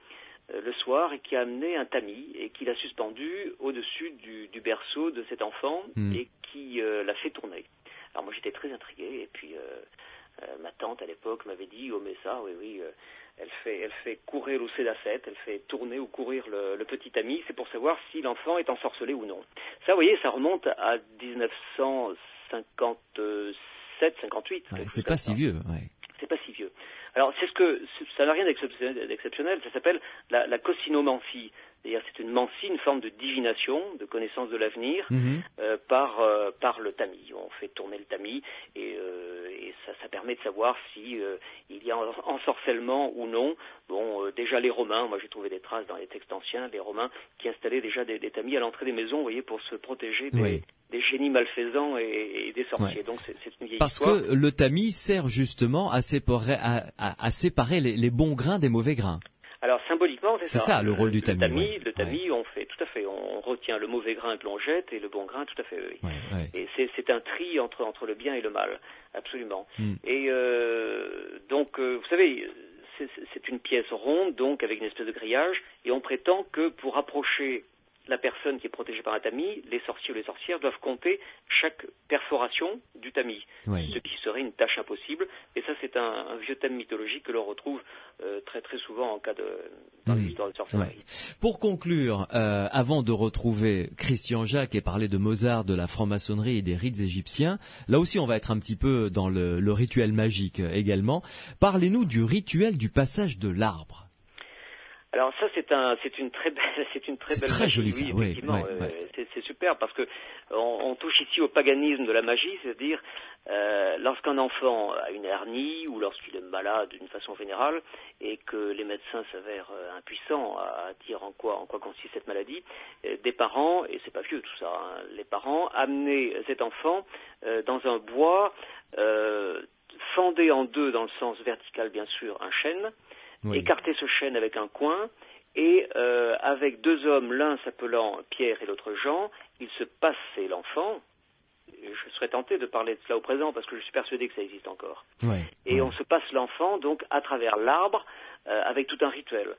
le soir et qui a amené un tamis et qui l'a suspendu au-dessus du berceau de cet enfant et qui l'a fait tourner. Alors moi j'étais très intrigué et puis... ma tante à l'époque m'avait dit mais ça, elle fait courir le cédacet, elle fait tourner ou courir le petit tamis, c'est pour savoir si l'enfant est ensorcelé ou non. Ça, vous voyez, ça remonte à 1957, 58. C'est pas si vieux, C'est pas si vieux. Alors, ça n'a rien d'exceptionnel, ça s'appelle la cosinomancie. C'est-à-dire, c'est une mancie, une forme de divination, de connaissance de l'avenir, par le tamis. On fait tourner le tamis et ça permet de savoir si il y a ensorcellement ou non. Bon, déjà les Romains, moi j'ai trouvé des traces dans les textes anciens, les Romains qui installaient déjà des tamis à l'entrée des maisons, vous voyez, pour se protéger des génies malfaisants et des sorciers. Donc c'est une vieille histoire. Parce que le tamis sert justement à séparer les bons grains des mauvais grains. Alors symboliquement, c'est ça. C'est ça le rôle du tamis. Le tamis, on fait tout à fait. On retient le mauvais grain que l'on jette et le bon grain, tout à fait. Oui. Et c'est un tri entre le bien et le mal, absolument. Et donc, vous savez, c'est une pièce ronde, donc avec une espèce de grillage, et on prétend que pour approcher la personne qui est protégée par un tamis, les sorciers ou les sorcières doivent compter chaque perforation du tamis, ce qui serait une tâche impossible. Et ça, c'est un vieux thème mythologique que l'on retrouve très très souvent dans les histoires de sorcellerie. Pour conclure, avant de retrouver Christian Jacques et parler de Mozart, de la franc-maçonnerie et des rites égyptiens, là aussi on va être un petit peu dans le rituel magique également. Parlez-nous du rituel du passage de l'arbre. Alors ça c'est une très belle jolie, magie, effectivement. C'est super parce que on touche ici au paganisme de la magie, c'est-à-dire lorsqu'un enfant a une hernie ou lorsqu'il est malade d'une façon générale et que les médecins s'avèrent impuissants à dire en quoi consiste cette maladie, des parents, et c'est pas vieux tout ça, les parents amenaient cet enfant dans un bois, fendaient en deux dans le sens vertical bien sûr un chêne, écarter ce chêne avec un coin et avec deux hommes, l'un s'appelant Pierre et l'autre Jean, ils se passaient l'enfant. Je serais tenté de parler de cela au présent parce que je suis persuadé que ça existe encore. On se passe l'enfant donc à travers l'arbre avec tout un rituel.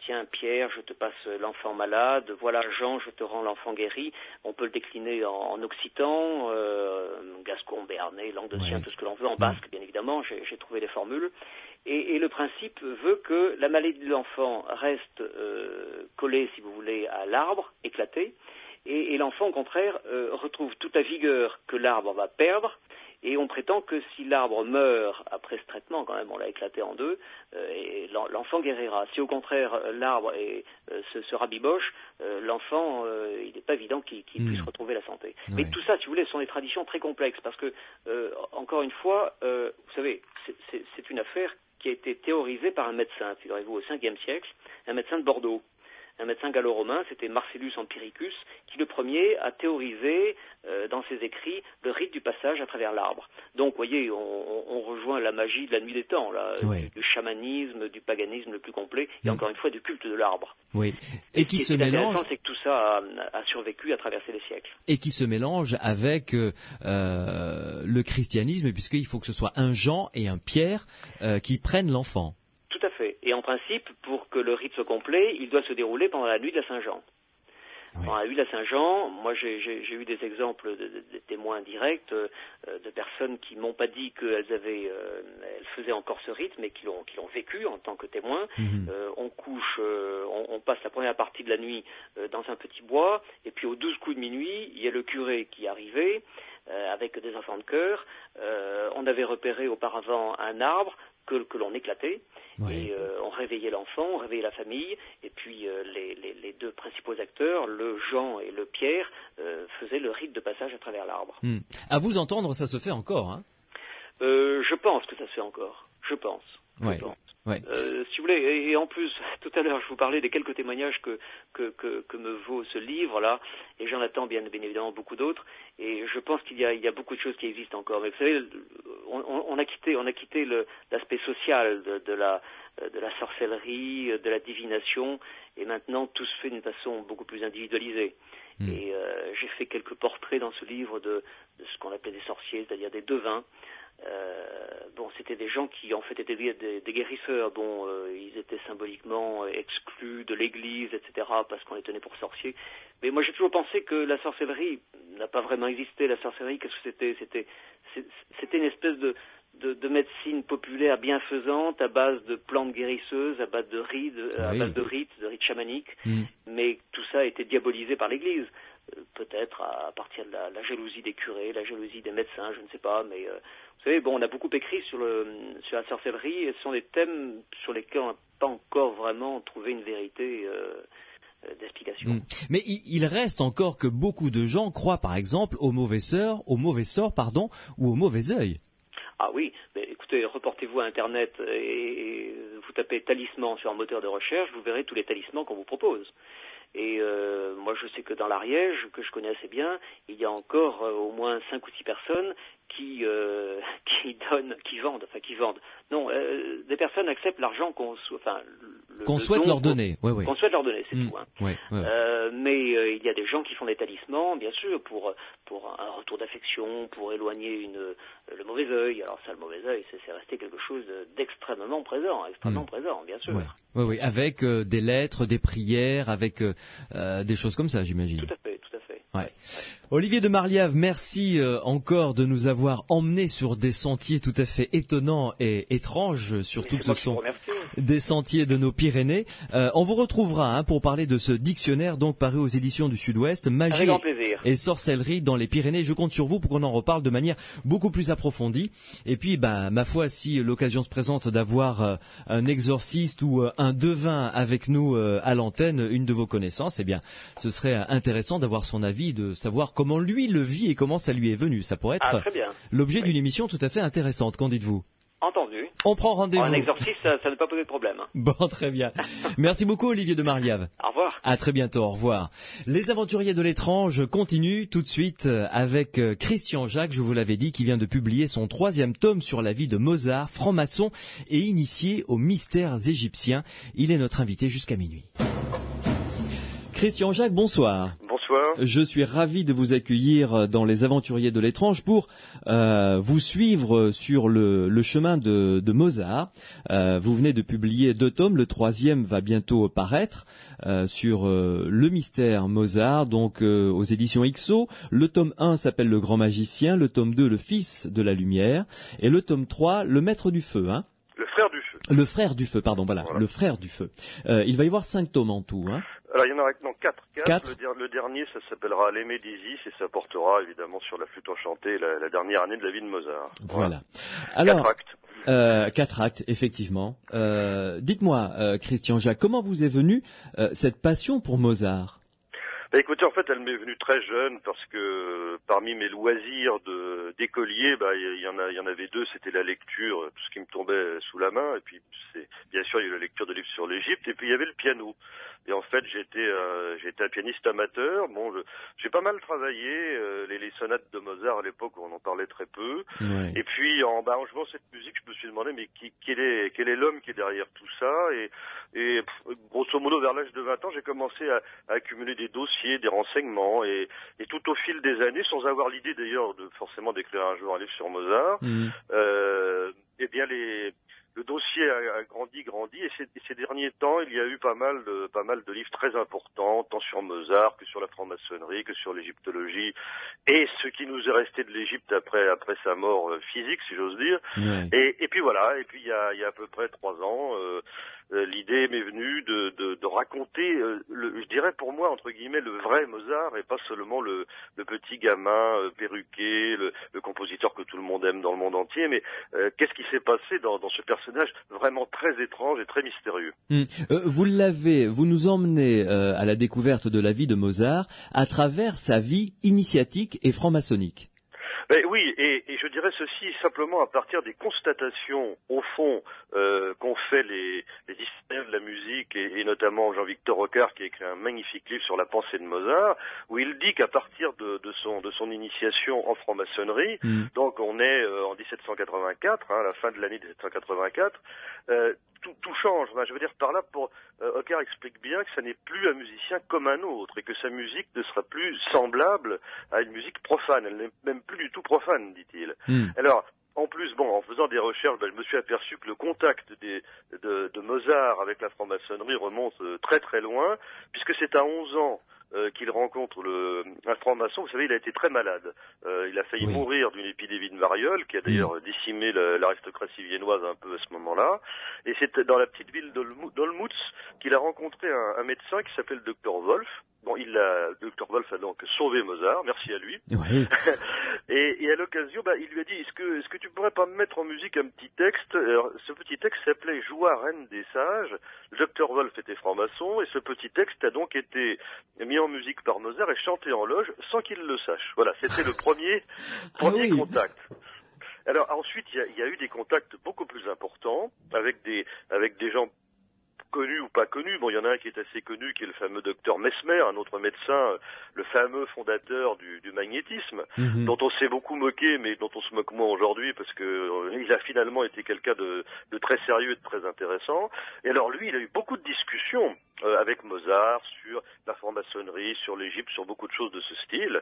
Tiens Pierre, je te passe l'enfant malade, voilà Jean, je te rends l'enfant guéri. On peut le décliner en occitan, gascon, béarnais, languedocien, tout ce que l'on veut, en basque bien évidemment, j'ai trouvé les formules. Et le principe veut que la maladie de l'enfant reste collée, si vous voulez, à l'arbre, éclatée, et l'enfant, au contraire, retrouve toute la vigueur que l'arbre va perdre, et on prétend que si l'arbre meurt après ce traitement, quand même, on l'a éclaté en deux, et l'enfant guérira. Si au contraire l'arbre se rabiboche, l'enfant, il n'est pas évident qu'il puisse retrouver la santé. Mais tout ça, si vous voulez, sont des traditions très complexes, parce que, encore une fois, vous savez, c'est une affaire qui a été théorisé par un médecin, figurez-vous, au 5e siècle, un médecin de Bordeaux, un médecin gallo-romain, c'était Marcellus Empiricus, qui le premier a théorisé dans ses écrits le rite du passage à travers l'arbre. Donc, vous voyez, on rejoint la magie de la nuit des temps, là, du chamanisme, du paganisme le plus complet, et encore une fois du culte de l'arbre. Et qui se mélange. C'est que tout ça a survécu à traverser les siècles. Et qui se mélange avec le christianisme, puisqu'il faut que ce soit un Jean et un Pierre qui prennent l'enfant. Tout à fait. Et en principe, pour que le rite soit complet, il doit se dérouler pendant la nuit de la Saint-Jean. Pendant la nuit de la Saint-Jean, moi j'ai eu des exemples de témoins directs, de personnes qui m'ont pas dit qu'elles elles faisaient encore ce rite, mais qui l'ont vécu en tant que témoins. On couche, on passe la première partie de la nuit dans un petit bois, et puis aux 12 coups de minuit, il y a le curé qui est arrivé, avec des enfants de chœur. On avait repéré auparavant un arbre que l'on éclatait, et on réveillait l'enfant, on réveillait la famille, et puis les deux principaux acteurs, le Jean et le Pierre, faisaient le rite de passage à travers l'arbre. À vous entendre, ça se fait encore, hein? Je pense que ça se fait encore. Je pense. Si vous voulez, et en plus, tout à l'heure, je vous parlais des quelques témoignages que me vaut ce livre-là, et j'en attends bien évidemment beaucoup d'autres, et je pense qu'il y a beaucoup de choses qui existent encore. Mais vous savez, on a quitté l'aspect social de la sorcellerie, de la divination, et maintenant tout se fait d'une façon beaucoup plus individualisée. Et j'ai fait quelques portraits dans ce livre de ce qu'on appelait des sorciers, c'est-à-dire des devins. C'était des gens qui en fait étaient des guérisseurs. Ils étaient symboliquement exclus de l'Église, etc., parce qu'on les tenait pour sorciers. Mais moi, j'ai toujours pensé que la sorcellerie n'a pas vraiment existé. La sorcellerie, qu'est-ce que c'était ? C'était une espèce de médecine populaire bienfaisante à base de plantes guérisseuses, à base de rites, de rites chamaniques. Mais tout ça a été diabolisé par l'Église. Peut-être à partir de la jalousie des curés, la jalousie des médecins, je ne sais pas, mais vous savez, on a beaucoup écrit sur la sorcellerie, et ce sont des thèmes sur lesquels on n'a pas encore vraiment trouvé une vérité d'explication. Mais il reste encore que beaucoup de gens croient, par exemple, au mauvais sort, ou au mauvais œil. Ah à Internet et vous tapez talisman sur un moteur de recherche, vous verrez tous les talismans qu'on vous propose. Et moi, je sais que dans l'Ariège, que je connais assez bien, il y a encore au moins 5 ou 6 personnes qui vendent. Non, des personnes acceptent l'argent qu'on souhaite leur donner. Oui. Qu'on souhaite leur donner, c'est tout. Hein. Ouais. Mais il y a des gens qui font des talismans, bien sûr, pour un retour d'affection, pour éloigner le mauvais œil. Alors ça, le mauvais œil, c'est resté quelque chose d'extrêmement présent, bien sûr. Oui, avec des lettres, des prières, avec des choses comme ça, j'imagine. Tout à fait. Ouais. Olivier de Marliave, merci encore de nous avoir emmenés sur des sentiers tout à fait étonnants et étranges, surtout que ce sont des sentiers de nos Pyrénées. On vous retrouvera pour parler de ce dictionnaire donc paru aux éditions du Sud-Ouest, Magie et sorcellerie dans les Pyrénées. Je compte sur vous pour qu'on en reparle de manière beaucoup plus approfondie. Et puis, ma foi, si l'occasion se présente d'avoir un exorciste ou un devin avec nous à l'antenne, une de vos connaissances, eh bien, ce serait intéressant d'avoir son avis, de savoir comment lui le vit et comment ça lui est venu. Ça pourrait être l'objet d'une émission tout à fait intéressante. Qu'en dites-vous ? Entendu. On prend rendez-vous. Un exorcisme, ça ne peut pas poser de problème. Bon, très bien. Merci beaucoup, Olivier de Marliave. Au revoir. À très bientôt, au revoir. Les aventuriers de l'étrange continuent tout de suite avec Christian Jacques, je vous l'avais dit, qui vient de publier son 3e tome sur la vie de Mozart, franc-maçon et initié aux mystères égyptiens. Il est notre invité jusqu'à minuit. Christian Jacques, bonsoir. Bonsoir. Je suis ravi de vous accueillir dans les aventuriers de l'étrange pour vous suivre sur le chemin de Mozart. Vous venez de publier 2 tomes, le 3e va bientôt paraître sur le mystère Mozart, donc aux éditions XO. Le tome 1 s'appelle Le Grand Magicien, le tome 2 Le Fils de la Lumière et le tome 3 Le Maître du Feu. Hein. Le Frère du Feu. Le Frère du Feu, pardon, voilà. Le Frère du Feu. Il va y avoir 5 tomes en tout. Hein. Alors, il y en aura 4. Le dernier, ça s'appellera Les Médicis et ça portera évidemment sur la flûte enchantée, la dernière année de la vie de Mozart. Voilà. Alors, 4 actes. 4 actes, effectivement. Dites-moi, Christian Jacques, comment vous est venue cette passion pour Mozart ? Écoutez, en fait, elle m'est venue très jeune parce que parmi mes loisirs d'écolier, il y en avait 2, c'était la lecture, tout ce qui me tombait sous la main, et puis bien sûr il y a eu la lecture de livres sur l'Égypte, et puis il y avait le piano. Et en fait, j'étais un pianiste amateur. Bon, j'ai pas mal travaillé les sonates de Mozart à l'époque où on en parlait très peu. Ouais. Et puis en jouant cette musique, je me suis demandé mais quel est l'homme qui est derrière tout ça, et grosso modo vers l'âge de 20 ans, j'ai commencé à accumuler des dossiers, des renseignements, et tout au fil des années, sans avoir l'idée d'ailleurs forcément d'écrire un jour un livre sur Mozart, eh bien le dossier a grandi, et ces derniers temps, il y a eu pas mal de livres très importants, tant sur Mozart que sur la franc-maçonnerie, que sur l'égyptologie, et ce qui nous est resté de l'Égypte après sa mort physique, si j'ose dire. Ouais. Et puis voilà, et puis il y a à peu près 3 ans, l'idée m'est venue de raconter, je dirais pour moi, entre guillemets, le vrai Mozart, et pas seulement le petit gamin perruqué, le compositeur que tout le monde aime dans le monde entier, mais qu'est-ce qui s'est passé dans ce personnage vraiment très étrange et très mystérieux. Vous nous emmenez à la découverte de la vie de Mozart à travers sa vie initiatique et franc-maçonnique. Oui, et je dirais ceci simplement à partir des constatations, au fond, qu'ont fait les historiens de la musique, et notamment Jean-Victor Rocard, qui a écrit un magnifique livre sur la pensée de Mozart, où il dit qu'à partir de son initiation en franc-maçonnerie, donc on est en 1784, à la fin de l'année 1784, tout change. Je veux dire par là, Rocard explique bien que ça n'est plus un musicien comme un autre, et que sa musique ne sera plus semblable à une musique profane. Elle n'est même plus du tout profane, dit-il. Alors, en plus, en faisant des recherches, je me suis aperçu que le contact de Mozart avec la franc-maçonnerie remonte très très loin, puisque c'est à 11 ans qu'il rencontre un franc-maçon. Vous savez, il a été très malade. Il a failli mourir d'une épidémie de variole qui a d'ailleurs décimé l'aristocratie viennoise un peu à ce moment-là. Et c'est dans la petite ville d'Olmutz qu'il a rencontré un médecin qui s'appelle Dr Wolf. Dr Wolf a donc sauvé Mozart, merci à lui. Oui. et à l'occasion, il lui a dit, est-ce que tu pourrais pas me mettre en musique un petit texte? Alors, ce petit texte s'appelait Joie, reine des sages. Le Dr Wolf était franc-maçon, et ce petit texte a donc été mis en musique par Mozart et chanté en loge sans qu'il le sache. Voilà, c'était le premier contact. Alors ensuite, il y a eu des contacts beaucoup plus importants avec des gens connu ou pas connu. Bon, il y en a un qui est assez connu, qui est le fameux docteur Mesmer, un autre médecin, le fameux fondateur du magnétisme, dont on s'est beaucoup moqué, mais dont on se moque moins aujourd'hui, parce que il a finalement été quelqu'un de très sérieux et de très intéressant. Et alors lui, il a eu beaucoup de discussions avec Mozart sur la franc-maçonnerie, sur l'Égypte, sur beaucoup de choses de ce style.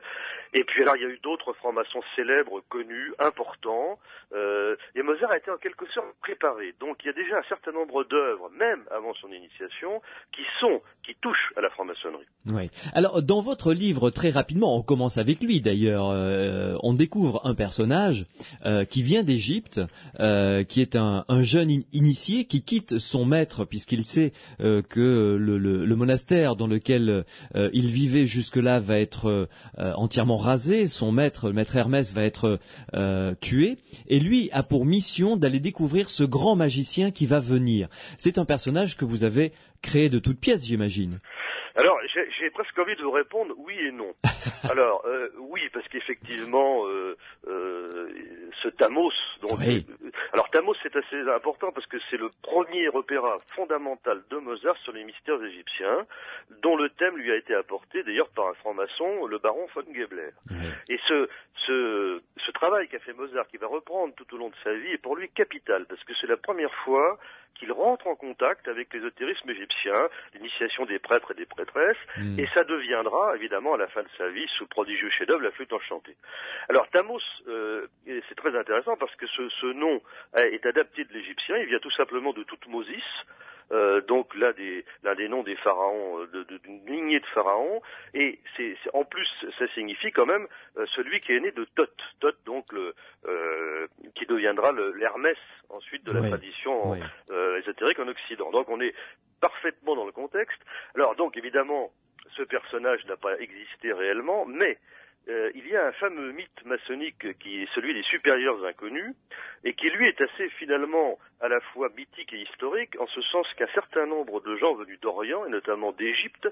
Et puis alors, il y a eu d'autres francs-maçons célèbres, connus, importants, et Mozart a été en quelque sorte préparé. Donc il y a déjà un certain nombre d'œuvres, même avant son initiation, qui touchent à la franc-maçonnerie. Oui. Alors, dans votre livre, très rapidement, on commence avec lui d'ailleurs, on découvre un personnage qui vient d'Égypte, qui est un jeune initié qui quitte son maître, puisqu'il sait que le monastère dans lequel il vivait jusque-là va être entièrement rasé, son maître, le maître Hermès, va être tué, et lui a pour mission d'aller découvrir ce grand magicien qui va venir. C'est un personnage que vous avez créé de toutes pièces, j'imagine. Alors, j'ai presque envie de vous répondre oui et non. Alors, oui, parce qu'effectivement, ce Thamos, donc, oui. Alors Thamos, c'est assez important parce que c'est le premier opéra fondamental de Mozart sur les mystères égyptiens, dont le thème lui a été apporté d'ailleurs par un franc-maçon, le baron von Gebler. Oui. Et ce travail qu'a fait Mozart, qui va reprendre tout au long de sa vie, est pour lui capital, parce que c'est la première fois qu'il rentre en contact avec l'ésotérisme égyptien, l'initiation des prêtres et des prêtresses, et ça deviendra, évidemment, à la fin de sa vie, ce prodigieux chef-d'œuvre, la flûte enchantée. Alors, Thamos, c'est très intéressant parce que ce nom est adapté de l'égyptien, il vient tout simplement de Toutmosis, donc l'un des noms des pharaons, d'une lignée de pharaons, et en plus ça signifie quand même celui qui est né de Thoth, donc qui deviendra l'Hermès ensuite de la tradition ésotérique en Occident. Donc on est parfaitement dans le contexte. Alors donc évidemment ce personnage n'a pas existé réellement, mais il y a un fameux mythe maçonnique qui est celui des supérieurs inconnus, et qui lui est assez finalement à la fois mythique et historique, en ce sens qu'un certain nombre de gens venus d'Orient, et notamment d'Égypte,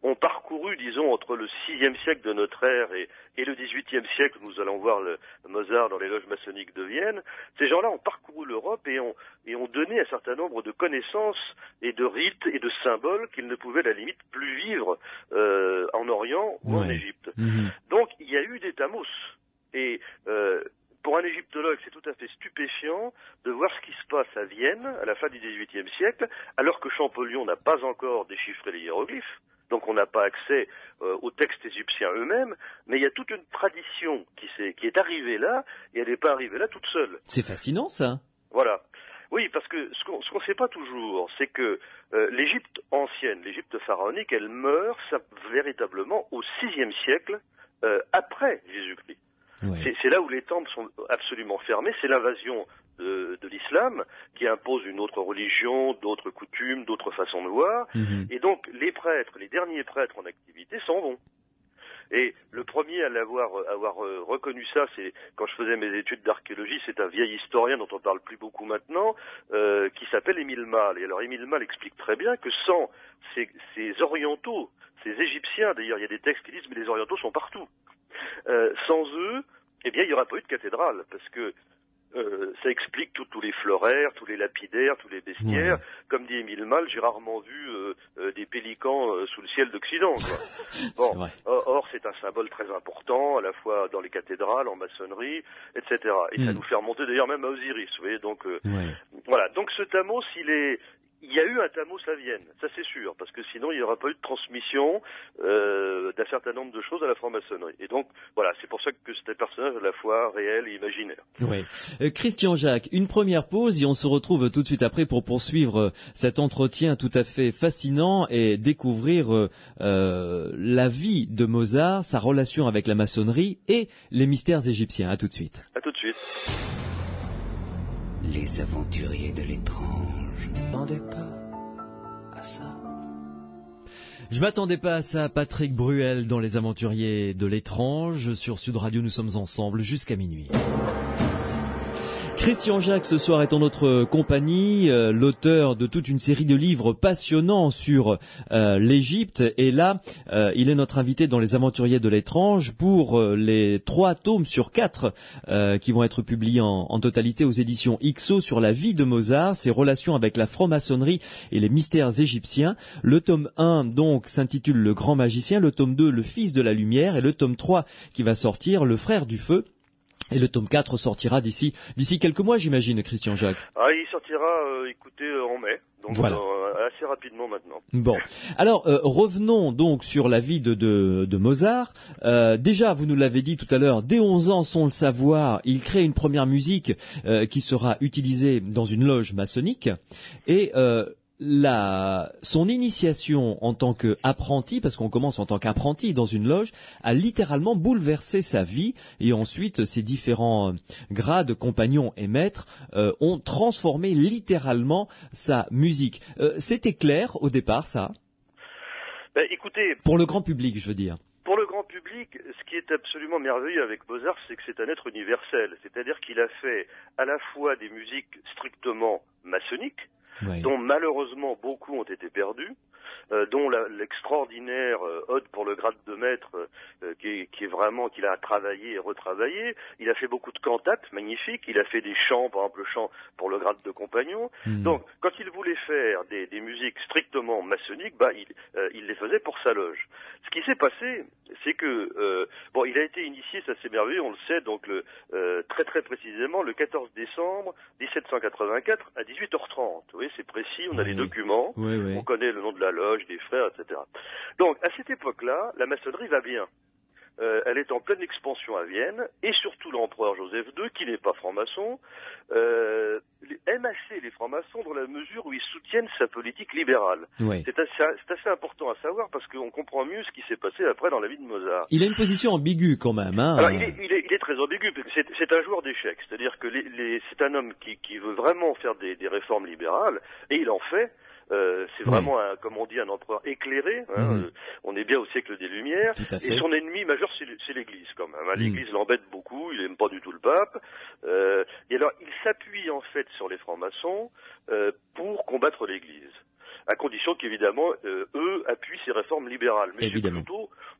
ont parcouru, disons, entre le 6e siècle de notre ère et le 18e siècle, nous allons voir le Mozart dans les loges maçonniques de Vienne. Ces gens-là ont parcouru l'Europe et ont donné un certain nombre de connaissances et de rites et de symboles qu'ils ne pouvaient à la limite plus vivre en Orient ou en Égypte. Donc il y a eu des Thamos, et pour un égyptologue, c'est tout à fait stupéfiant de voir ce qui se passe à Vienne à la fin du XVIIIe siècle, alors que Champollion n'a pas encore déchiffré les hiéroglyphes, donc on n'a pas accès aux textes égyptiens eux-mêmes, mais il y a toute une tradition qui est arrivée là, et elle n'est pas arrivée là toute seule. C'est fascinant, ça. Voilà. Oui, parce que ce qu'on ne sait pas toujours, c'est que l'Égypte ancienne, l'Égypte pharaonique, elle meurt véritablement au VIe siècle, après Jésus-Christ. Ouais. C'est là où les temples sont absolument fermés, c'est l'invasion de l'islam qui impose une autre religion, d'autres coutumes, d'autres façons de voir, et donc les prêtres, les derniers prêtres en activité s'en vont. Et le premier à avoir reconnu ça, c'est quand je faisais mes études d'archéologie, c'est un vieil historien dont on parle plus beaucoup maintenant, qui s'appelle Émile Malle. Et alors Émile Malle explique très bien que sans ces orientaux, ces égyptiens, d'ailleurs il y a des textes qui disent mais les orientaux sont partout. Sans eux, eh bien il n'y aura pas eu de cathédrale, parce que ça explique tous les floraires, tous les lapidaires, tous les bestiaires. Comme dit Émile Malle, j'ai rarement vu des pélicans sous le ciel d'Occident, quoi. Bon, or c'est un symbole très important, à la fois dans les cathédrales, en maçonnerie, etc. Et ça nous fait remonter d'ailleurs même à Osiris, vous voyez. Donc voilà. Donc ce Thamos, il y a eu un Thamos à Vienne, ça c'est sûr, parce que sinon il n'y aura pas eu de transmission d'un certain nombre de choses à la franc-maçonnerie. Et donc voilà, c'est pour ça que c'est un personnage à la fois réel et imaginaire. Oui. Christian Jacques, une première pause et on se retrouve tout de suite après pour poursuivre cet entretien tout à fait fascinant et découvrir la vie de Mozart, sa relation avec la maçonnerie et les mystères égyptiens. À tout de suite. À tout de suite. Les aventuriers de l'étrange. Je m'attendais pas à ça. Je m'attendais pas à ça, Patrick Bruel dans Les Aventuriers de l'étrange. Sur Sud Radio, nous sommes ensemble jusqu'à minuit. Christian Jacques ce soir est en notre compagnie, l'auteur de toute une série de livres passionnants sur l'Égypte. Et là, il est notre invité dans Les Aventuriers de l'étrange pour les 3 tomes sur 4 qui vont être publiés en totalité aux éditions IXO sur la vie de Mozart, ses relations avec la franc-maçonnerie et les mystères égyptiens. Le tome 1 donc s'intitule Le Grand Magicien, le tome 2 Le Fils de la Lumière et le tome 3 qui va sortir Le Frère du Feu. Et le tome 4 sortira d'ici quelques mois, j'imagine, Christian Jacques. Ah, il sortira, en mai. Donc voilà. Assez rapidement maintenant. Bon, alors revenons donc sur la vie de Mozart. Déjà, vous nous l'avez dit tout à l'heure, dès 11 ans, sans le savoir, il crée une première musique qui sera utilisée dans une loge maçonnique. Et son initiation en tant qu'apprenti, parce qu'on commence en tant qu'apprenti dans une loge, a littéralement bouleversé sa vie, et ensuite ses différents grades, compagnons et maîtres ont transformé littéralement sa musique. C'était clair au départ, ça? Écoutez, pour le grand public, je veux dire. Pour le grand public, ce qui est absolument merveilleux avec Mozart, c'est que c'est un être universel. C'est-à-dire qu'il a fait à la fois des musiques strictement maçonniques, oui, dont malheureusement beaucoup ont été perdus, dont l'extraordinaire ode pour le grade de maître qui est vraiment, qu'il a travaillé et retravaillé. Il a fait beaucoup de cantates magnifiques, il a fait des chants, par exemple le chant pour le grade de compagnon. Donc quand il voulait faire des musiques strictement maçonniques, il les faisait pour sa loge. Ce qui s'est passé, c'est que il a été initié, ça c'est merveilleux, on le sait, donc très très précisément le 14 décembre 1784 à 18h30. Vous voyez, c'est précis, on a les documents, on connaît le nom de la loge, des frères, etc. Donc, à cette époque-là, la maçonnerie va bien. Elle est en pleine expansion à Vienne, et surtout l'empereur Joseph II, qui n'est pas franc-maçon, aime assez les francs-maçons dans la mesure où ils soutiennent sa politique libérale. Oui. C'est assez important à savoir, parce qu'on comprend mieux ce qui s'est passé après dans la vie de Mozart. Il a une position ambiguë quand même. Hein. Alors, il est très ambigu, parce que c'est un joueur d'échecs. C'est-à-dire que c'est un homme qui veut vraiment faire des réformes libérales, et il en fait. C'est vraiment, comme on dit, un empereur éclairé. Hein, on est bien au siècle des Lumières. Et son ennemi majeur, c'est l'Église, quand même. Hein. L'Église l'embête beaucoup, il n'aime pas du tout le pape. Et alors, il s'appuie, en fait, sur les francs-maçons pour combattre l'Église. À condition qu'évidemment, eux appuient ces réformes libérales. Mais c'est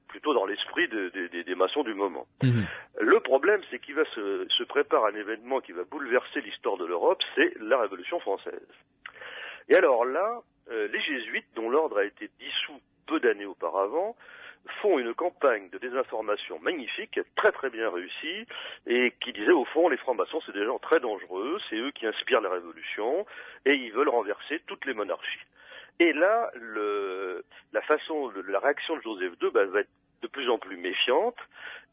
plutôt dans l'esprit des maçons du moment. Le problème, c'est qu'il se prépare un événement qui va bouleverser l'histoire de l'Europe, c'est la Révolution française. Et alors là, les jésuites, dont l'ordre a été dissous peu d'années auparavant, font une campagne de désinformation magnifique, très très bien réussie, et qui disait au fond, les francs-maçons c'est des gens très dangereux, c'est eux qui inspirent la révolution, et ils veulent renverser toutes les monarchies. Et là, la réaction de Joseph II va être de plus en plus méfiante,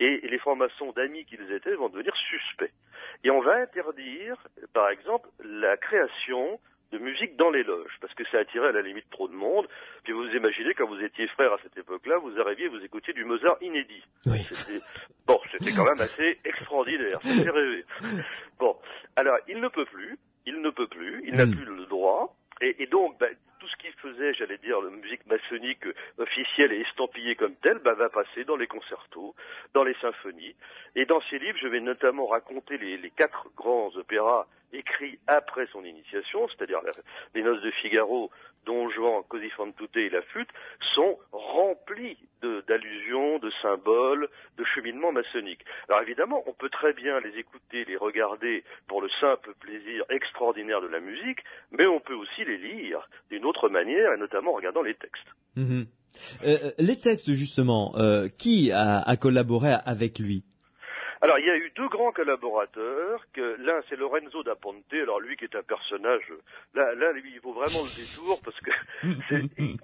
et les francs-maçons d'amis qu'ils étaient vont devenir suspects. Et on va interdire, par exemple, la création de musique dans les loges, parce que ça attirait à la limite trop de monde. Puis vous imaginez, quand vous étiez frère à cette époque-là, vous arriviez, vous écoutiez du Mozart inédit. Oui. C'était quand même assez extraordinaire, ça fait rêver. Bon, alors, il n'a plus le droit, et donc, tout ce qu'il faisait, j'allais dire, la musique maçonnique officielle et estampillée comme telle, va passer dans les concertos, dans les symphonies. Et dans ces livres, je vais notamment raconter les 4 grands opéras écrits après son initiation, c'est-à-dire les Noces de Figaro, Don Juan, Così fan tutte et la flûte, sont remplis d'allusions, de symboles, de cheminements maçonniques. Alors évidemment, on peut très bien les écouter, les regarder pour le simple plaisir extraordinaire de la musique, mais on peut aussi les lire d'une autre manière, et notamment en regardant les textes. Les textes, justement, qui a collaboré avec lui? Alors, il y a eu 2 grands collaborateurs, l'un c'est Lorenzo da Ponte, alors lui qui est un personnage, là lui il vaut vraiment le détour, parce que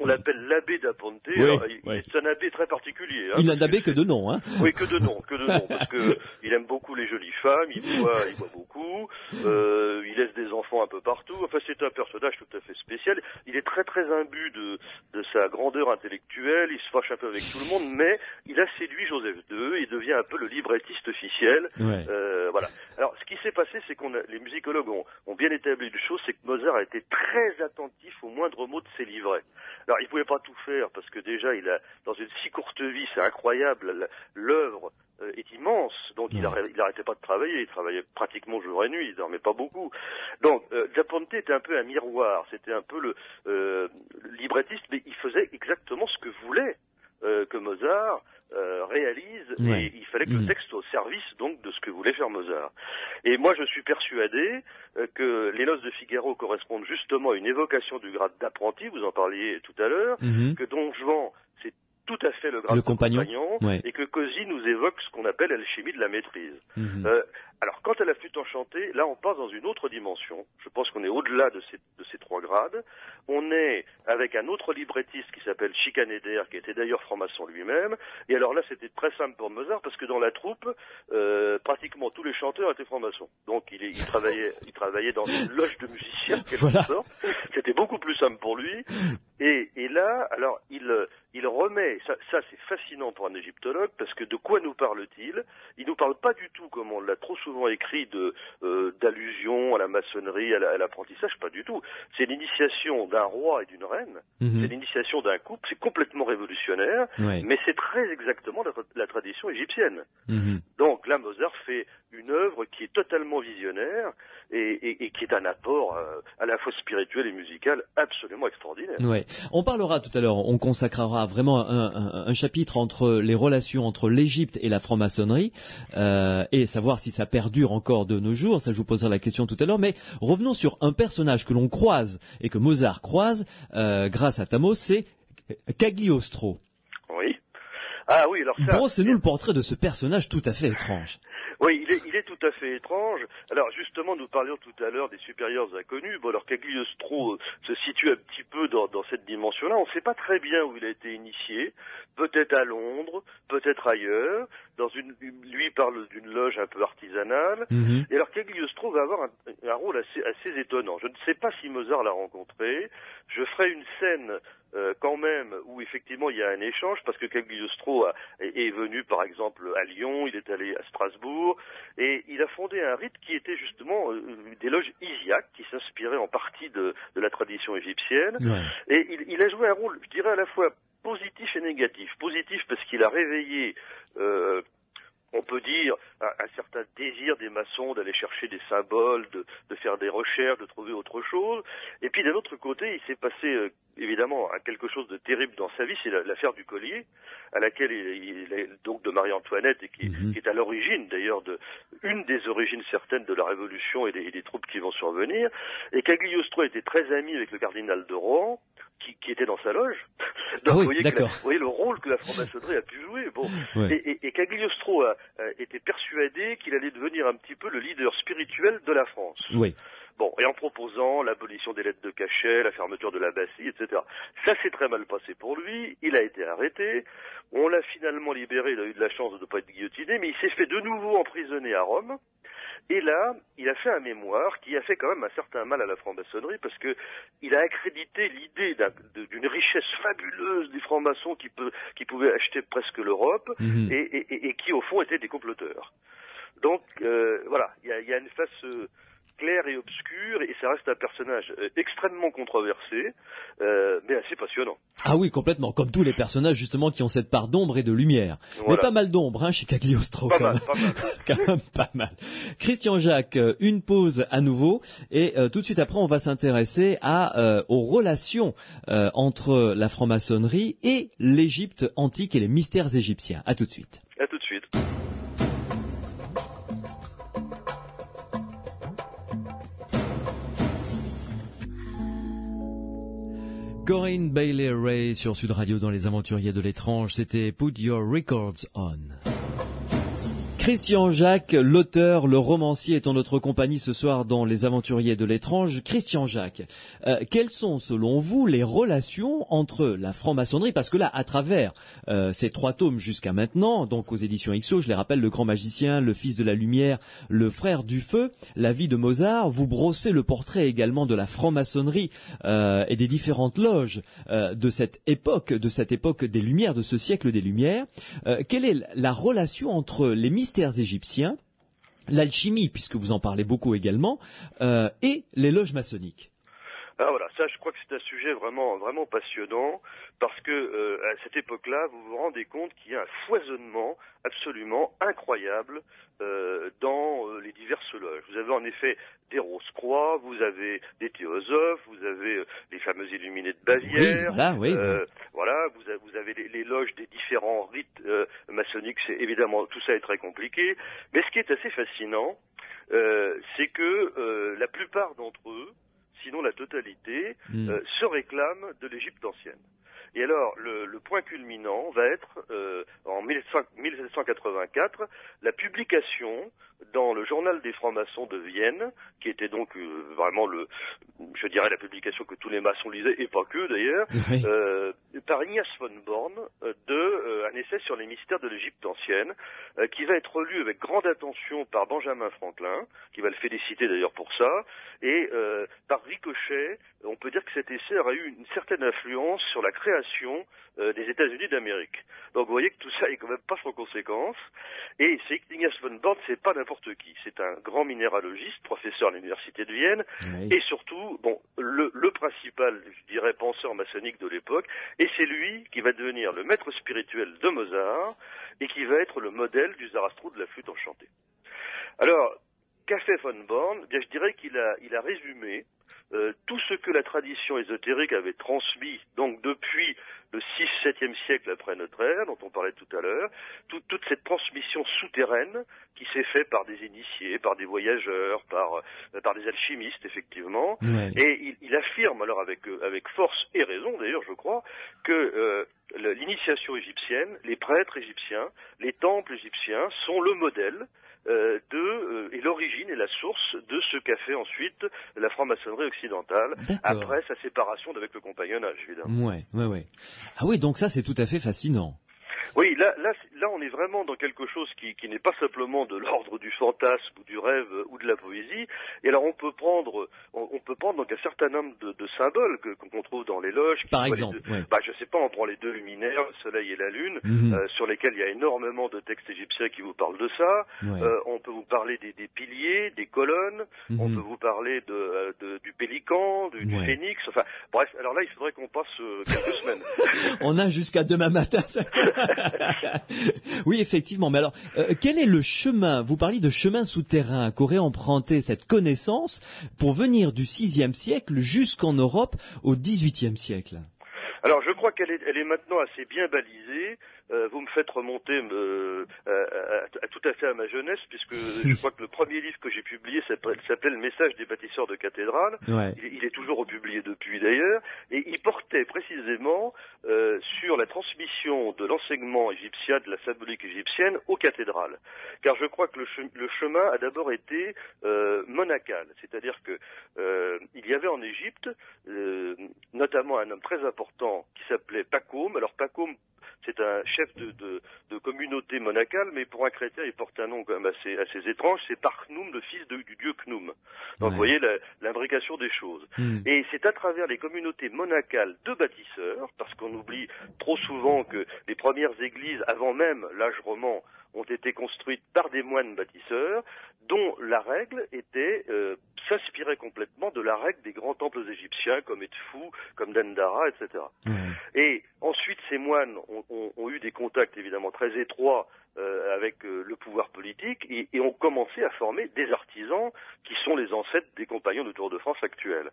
on l'appelle l'abbé da Ponte, c'est un abbé très particulier. Hein, il n'a d'abbé que de nom, hein. Oui, que de nom, parce que il aime beaucoup les jolies femmes, il boit beaucoup, il laisse des enfants un peu partout, enfin c'est un personnage tout à fait spécial, il est très très imbu de sa grandeur intellectuelle, il se fâche un peu avec tout le monde, mais il a séduit Joseph II, il devient un peu le librettiste fidèle. officielle. Voilà. Alors, ce qui s'est passé, c'est les musicologues ont bien établi une chose, c'est que Mozart a été très attentif au moindre mot de ses livrets. Alors, il pouvait pas tout faire, parce que déjà, dans une si courte vie, c'est incroyable, l'œuvre est immense, donc il arrêtait pas de travailler, il travaillait pratiquement jour et nuit, il dormait pas beaucoup. Donc, Da Ponte était un peu un miroir, c'était un peu le librettiste, mais il faisait exactement ce que voulait que Mozart réalise, et il fallait que le texte soit au service donc de ce que voulait faire Mozart. Et moi je suis persuadé que les Noces de Figaro correspondent justement à une évocation du grade d'apprenti, vous en parliez tout à l'heure, que Don Juan c'est tout à fait le grade de compagnon et que Così nous évoque ce qu'on appelle l'alchimie de la maîtrise. Alors, quant à la flûte enchantée, là, on passe dans une autre dimension. Je pense qu'on est au-delà de ces trois grades. On est avec un autre librettiste qui s'appelle Schikaneder, qui était d'ailleurs franc-maçon lui-même. Et alors là, c'était très simple pour Mozart, parce que dans la troupe, pratiquement tous les chanteurs étaient francs-maçons. Donc, il travaillait dans une loge de musiciens, quelque sorte. C'était beaucoup plus simple pour lui. Et là, alors, il remet, ça c'est fascinant pour un égyptologue, parce que de quoi nous parle-t-il? Il nous parle pas du tout, comme on l'a trop souvent écrit, d'allusion à la maçonnerie, à l'apprentissage, pas du tout. C'est l'initiation d'un roi et d'une reine, c'est l'initiation d'un couple, c'est complètement révolutionnaire, mais c'est très exactement la tradition égyptienne. Donc là, Mozart fait une œuvre qui est totalement visionnaire et qui est un apport à la fois spirituel et musical absolument extraordinaire. On parlera tout à l'heure, on consacrera vraiment un chapitre entre les relations entre l'Égypte et la franc-maçonnerie et savoir si ça perdure encore de nos jours. Ça, je vous poserai la question tout à l'heure. Mais revenons sur un personnage que l'on croise et que Mozart croise grâce à Thamos, c'est Cagliostro. Oui. Ah oui, alors ça... Brossez-nous le portrait de ce personnage tout à fait étrange. Oui, il est tout à fait étrange. Alors justement, nous parlions tout à l'heure des supérieurs inconnus. Bon, alors Cagliostro se situe un petit peu dans cette dimension-là. On ne sait pas très bien où il a été initié. Peut-être à Londres, peut-être ailleurs. Lui parle d'une loge un peu artisanale. Et alors Cagliostro va avoir un rôle assez étonnant. Je ne sais pas si Mozart l'a rencontré. Je ferai une scène quand même où effectivement il y a un échange, parce que Cagliostro est venu par exemple à Lyon, il est allé à Strasbourg, et il a fondé un rite qui était justement des loges isiaques, qui s'inspiraient en partie de la tradition égyptienne, et il a joué un rôle, je dirais, à la fois positif et négatif. Positif parce qu'il a réveillé on peut dire un certain désir des maçons d'aller chercher des symboles, de faire des recherches, de trouver autre chose. Et puis d'un autre côté, il s'est passé évidemment quelque chose de terrible dans sa vie, c'est l'affaire du collier, à laquelle il est donc de Marie-Antoinette, et qui est à l'origine d'ailleurs une des origines certaines de la Révolution et des troubles qui vont survenir. Et Cagliostro était très ami avec le cardinal de Rohan, qui était dans sa loge. Donc vous voyez le rôle que la franc-maçonnerie a pu jouer. Bon. Et Cagliostro était persuadé qu'il allait devenir un petit peu le leader spirituel de la France. Bon, et en proposant l'abolition des lettres de cachet, la fermeture de la Bastille, etc. Ça s'est très mal passé pour lui, il a été arrêté, on l'a finalement libéré, il a eu de la chance de ne pas être guillotiné, mais il s'est fait de nouveau emprisonner à Rome. Et là, il a fait un mémoire qui a fait quand même un certain mal à la franc-maçonnerie, parce que il a accrédité l'idée d'une richesse fabuleuse des francs-maçons qui pouvaient acheter presque l'Europe, et qui au fond étaient des comploteurs. Donc voilà, il y a une face clair et obscur, et ça reste un personnage extrêmement controversé, mais assez passionnant. Ah oui, complètement, comme tous les personnages justement qui ont cette part d'ombre et de lumière. Mais pas mal d'ombre chez Cagliostro. Pas mal. Quand même pas mal. Christian Jacques, une pause à nouveau, et tout de suite après on va s'intéresser aux relations entre la franc-maçonnerie et l'Égypte antique et les mystères égyptiens. À tout de suite. À tout de suite. Corinne Bailey Ray sur Sud Radio dans Les Aventuriers de l'étrange, c'était Put Your Records On. Christian Jacques, l'auteur, le romancier, est en notre compagnie ce soir dans Les Aventuriers de l'étrange. Christian Jacques, quelles sont selon vous les relations entre la franc-maçonnerie, parce que là, à travers ces 3 tomes jusqu'à maintenant, donc aux éditions XO, je les rappelle, Le Grand Magicien, Le Fils de la Lumière, Le Frère du Feu, La vie de Mozart, vous brossez le portrait également de la franc-maçonnerie et des différentes loges de cette époque des Lumières, de ce siècle des Lumières. Quelle est la relation entre les mystères mystères égyptiens, l'alchimie, puisque vous en parlez beaucoup également, et les loges maçonniques. Alors voilà, ça je crois que c'est un sujet vraiment passionnant, parce que à cette époque-là, vous vous rendez compte qu'il y a un foisonnement absolument incroyable dans les diverses loges. Vous avez en effet des Rose-Croix, vous avez des théosophes, vous avez les fameux illuminés de Bavière, voilà, vous avez les loges des différents rites maçonniques. C'est évidemment, tout ça est très compliqué, mais ce qui est assez fascinant, c'est que la plupart d'entre eux, sinon la totalité, se réclament de l'Égypte ancienne. Et alors, le point culminant va être, en 1784, la publication dans le journal des francs-maçons de Vienne, qui était donc vraiment je dirais la publication que tous les maçons lisaient, et pas que d'ailleurs, par Ignaz von Born, un essai sur les mystères de l'Égypte ancienne, qui va être lu avec grande attention par Benjamin Franklin, qui va le féliciter d'ailleurs pour ça, et par ricochet, on peut dire que cet essai aura eu une certaine influence sur la création des États-Unis d'Amérique. Donc vous voyez que tout ça est quand même pas sans conséquence. Et c'est Ignaz von Born, c'est pas n'importe qui. C'est un grand minéralogiste, professeur à l'université de Vienne, et surtout, le principal, je dirais, penseur maçonnique de l'époque. Et c'est lui qui va devenir le maître spirituel de Mozart et qui va être le modèle du Zarastrou de la flûte enchantée. Alors, qu'a fait von Born? Bien, je dirais qu'il a résumé tout ce que la tradition ésotérique avait transmis, donc depuis le 6-7e siècle après notre ère, dont on parlait tout à l'heure, toute cette transmission souterraine qui s'est faite par des initiés, par des voyageurs, par des alchimistes, effectivement. Et il affirme, alors avec force et raison d'ailleurs, je crois, que l'initiation égyptienne, les prêtres égyptiens, les temples égyptiens sont le modèle et l'origine et la source de ce qu'a fait ensuite la franc-maçonnerie occidentale après sa séparation d'avec le compagnonnage, évidemment. Ouais. Ah oui, donc ça c'est tout à fait fascinant. Oui, là, on est vraiment dans quelque chose qui n'est pas simplement de l'ordre du fantasme ou du rêve ou de la poésie. Et alors, on peut prendre donc un certain nombre de symboles qu'on trouve dans les loges. Par exemple, je sais pas, on prend les deux luminaires, le soleil et la lune, sur lesquels il y a énormément de textes égyptiens qui vous parlent de ça. On peut vous parler des piliers, des colonnes. On peut vous parler du pélican, du phénix. Enfin, bref. Alors là, il faudrait qu'on passe quelques semaines. On a jusqu'à demain matin. Oui, effectivement. Mais alors, quel est le chemin? Vous parliez de chemin souterrain qu'aurait emprunté cette connaissance pour venir du VIe siècle jusqu'en Europe au XVIIIe siècle. Alors, je crois qu'elle est maintenant assez bien balisée. Vous me faites remonter tout à fait à ma jeunesse, puisque je crois que le premier livre que j'ai publié s'appelait Le message des bâtisseurs de cathédrales. Il est toujours republié depuis d'ailleurs, et il portait précisément sur la transmission de l'enseignement égyptien, de la symbolique égyptienne aux cathédrales. Car je crois que le chemin a d'abord été monacal, c'est-à-dire que il y avait en Égypte notamment un homme très important qui s'appelait Pacôme. Alors Pacôme, c'est un chef de communauté monacale, mais pour un chrétien, il porte un nom quand même assez étrange. C'est Parknoum, le fils du dieu Knoum. Donc vous voyez l'imbrication des choses. Et c'est à travers les communautés monacales de bâtisseurs, parce qu'on oublie trop souvent que les premières églises, avant même l'âge roman, ont été construites par des moines bâtisseurs, dont la règle s'inspirait complètement de la règle des grands temples égyptiens, comme Edfou, comme Dendara, etc. Et ensuite, ces moines ont eu des contacts évidemment très étroits avec le pouvoir politique et ont commencé à former des artisans qui sont les ancêtres des compagnons du Tour de France actuels.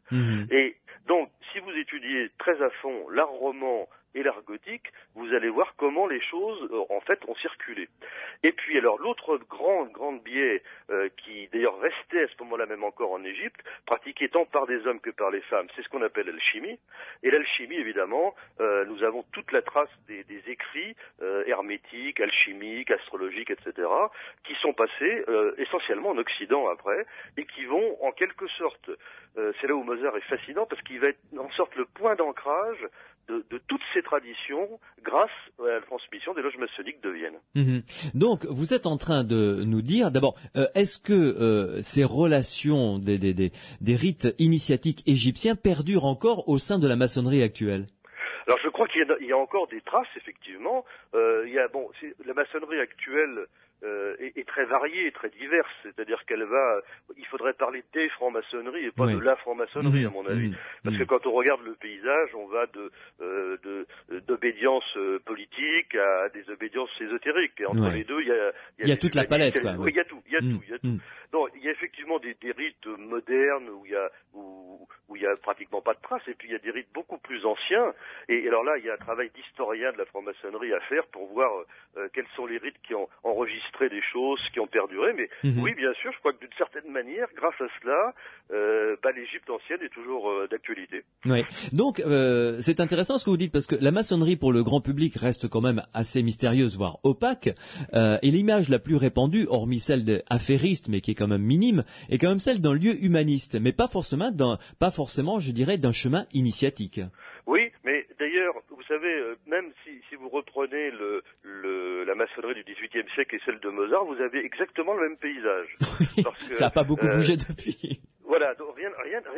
Et donc, si vous étudiez très à fond l'art roman et l'art gothique, vous allez voir comment les choses, en fait, ont circulé. Et puis, alors, l'autre grande biais, qui d'ailleurs restait à ce moment-là même encore en Égypte, pratiqué tant par des hommes que par les femmes, c'est ce qu'on appelle l'alchimie. Et l'alchimie, évidemment, nous avons toute la trace des écrits hermétiques, alchimiques, astrologiques, etc., qui sont passés essentiellement en Occident après, et qui vont, en quelque sorte, c'est là où Mozart est fascinant, parce qu'il va être en sorte le point d'ancrage de toutes ces traditions grâce à la transmission des loges maçonniques de Vienne. Donc, vous êtes en train de nous dire, d'abord, est-ce que ces relations des rites initiatiques égyptiens perdurent encore au sein de la maçonnerie actuelle? Alors je crois crois qu'il y a encore des traces, effectivement. La maçonnerie actuelle est très variée, très diverse. C'est-à-dire il faudrait parler des francs-maçonneries et pas de la franc-maçonnerie, à mon avis. Parce que quand on regarde le paysage, on va d'obédience politique à des obédiences ésotériques. Et entre les deux, il y a toute la palette, quoi. Oui, il y a tout. Donc, il y a effectivement des rites modernes où il y a pratiquement pas de traces, et puis il y a des rites beaucoup plus anciens. Et alors là, il y a un travail d'historien de la franc-maçonnerie à faire pour voir quels sont les rites qui ont enregistré des choses, qui ont perduré. Mais oui, bien sûr, je crois que d'une certaine manière, grâce à cela, l'Égypte ancienne est toujours d'actualité. Oui. Donc, c'est intéressant ce que vous dites, parce que la maçonnerie pour le grand public reste quand même assez mystérieuse, voire opaque. Et l'image la plus répandue, hormis celle d'affairiste, mais qui est quand même minime, est quand même celle d'un lieu humaniste, mais pas forcément, je dirais, d'un chemin initiatique. Oui, mais d'ailleurs, vous savez, même si vous reprenez la maçonnerie du XVIIIe siècle et celle de Mozart, vous avez exactement le même paysage. Parce que, ça n'a pas beaucoup bougé depuis. Voilà, donc rien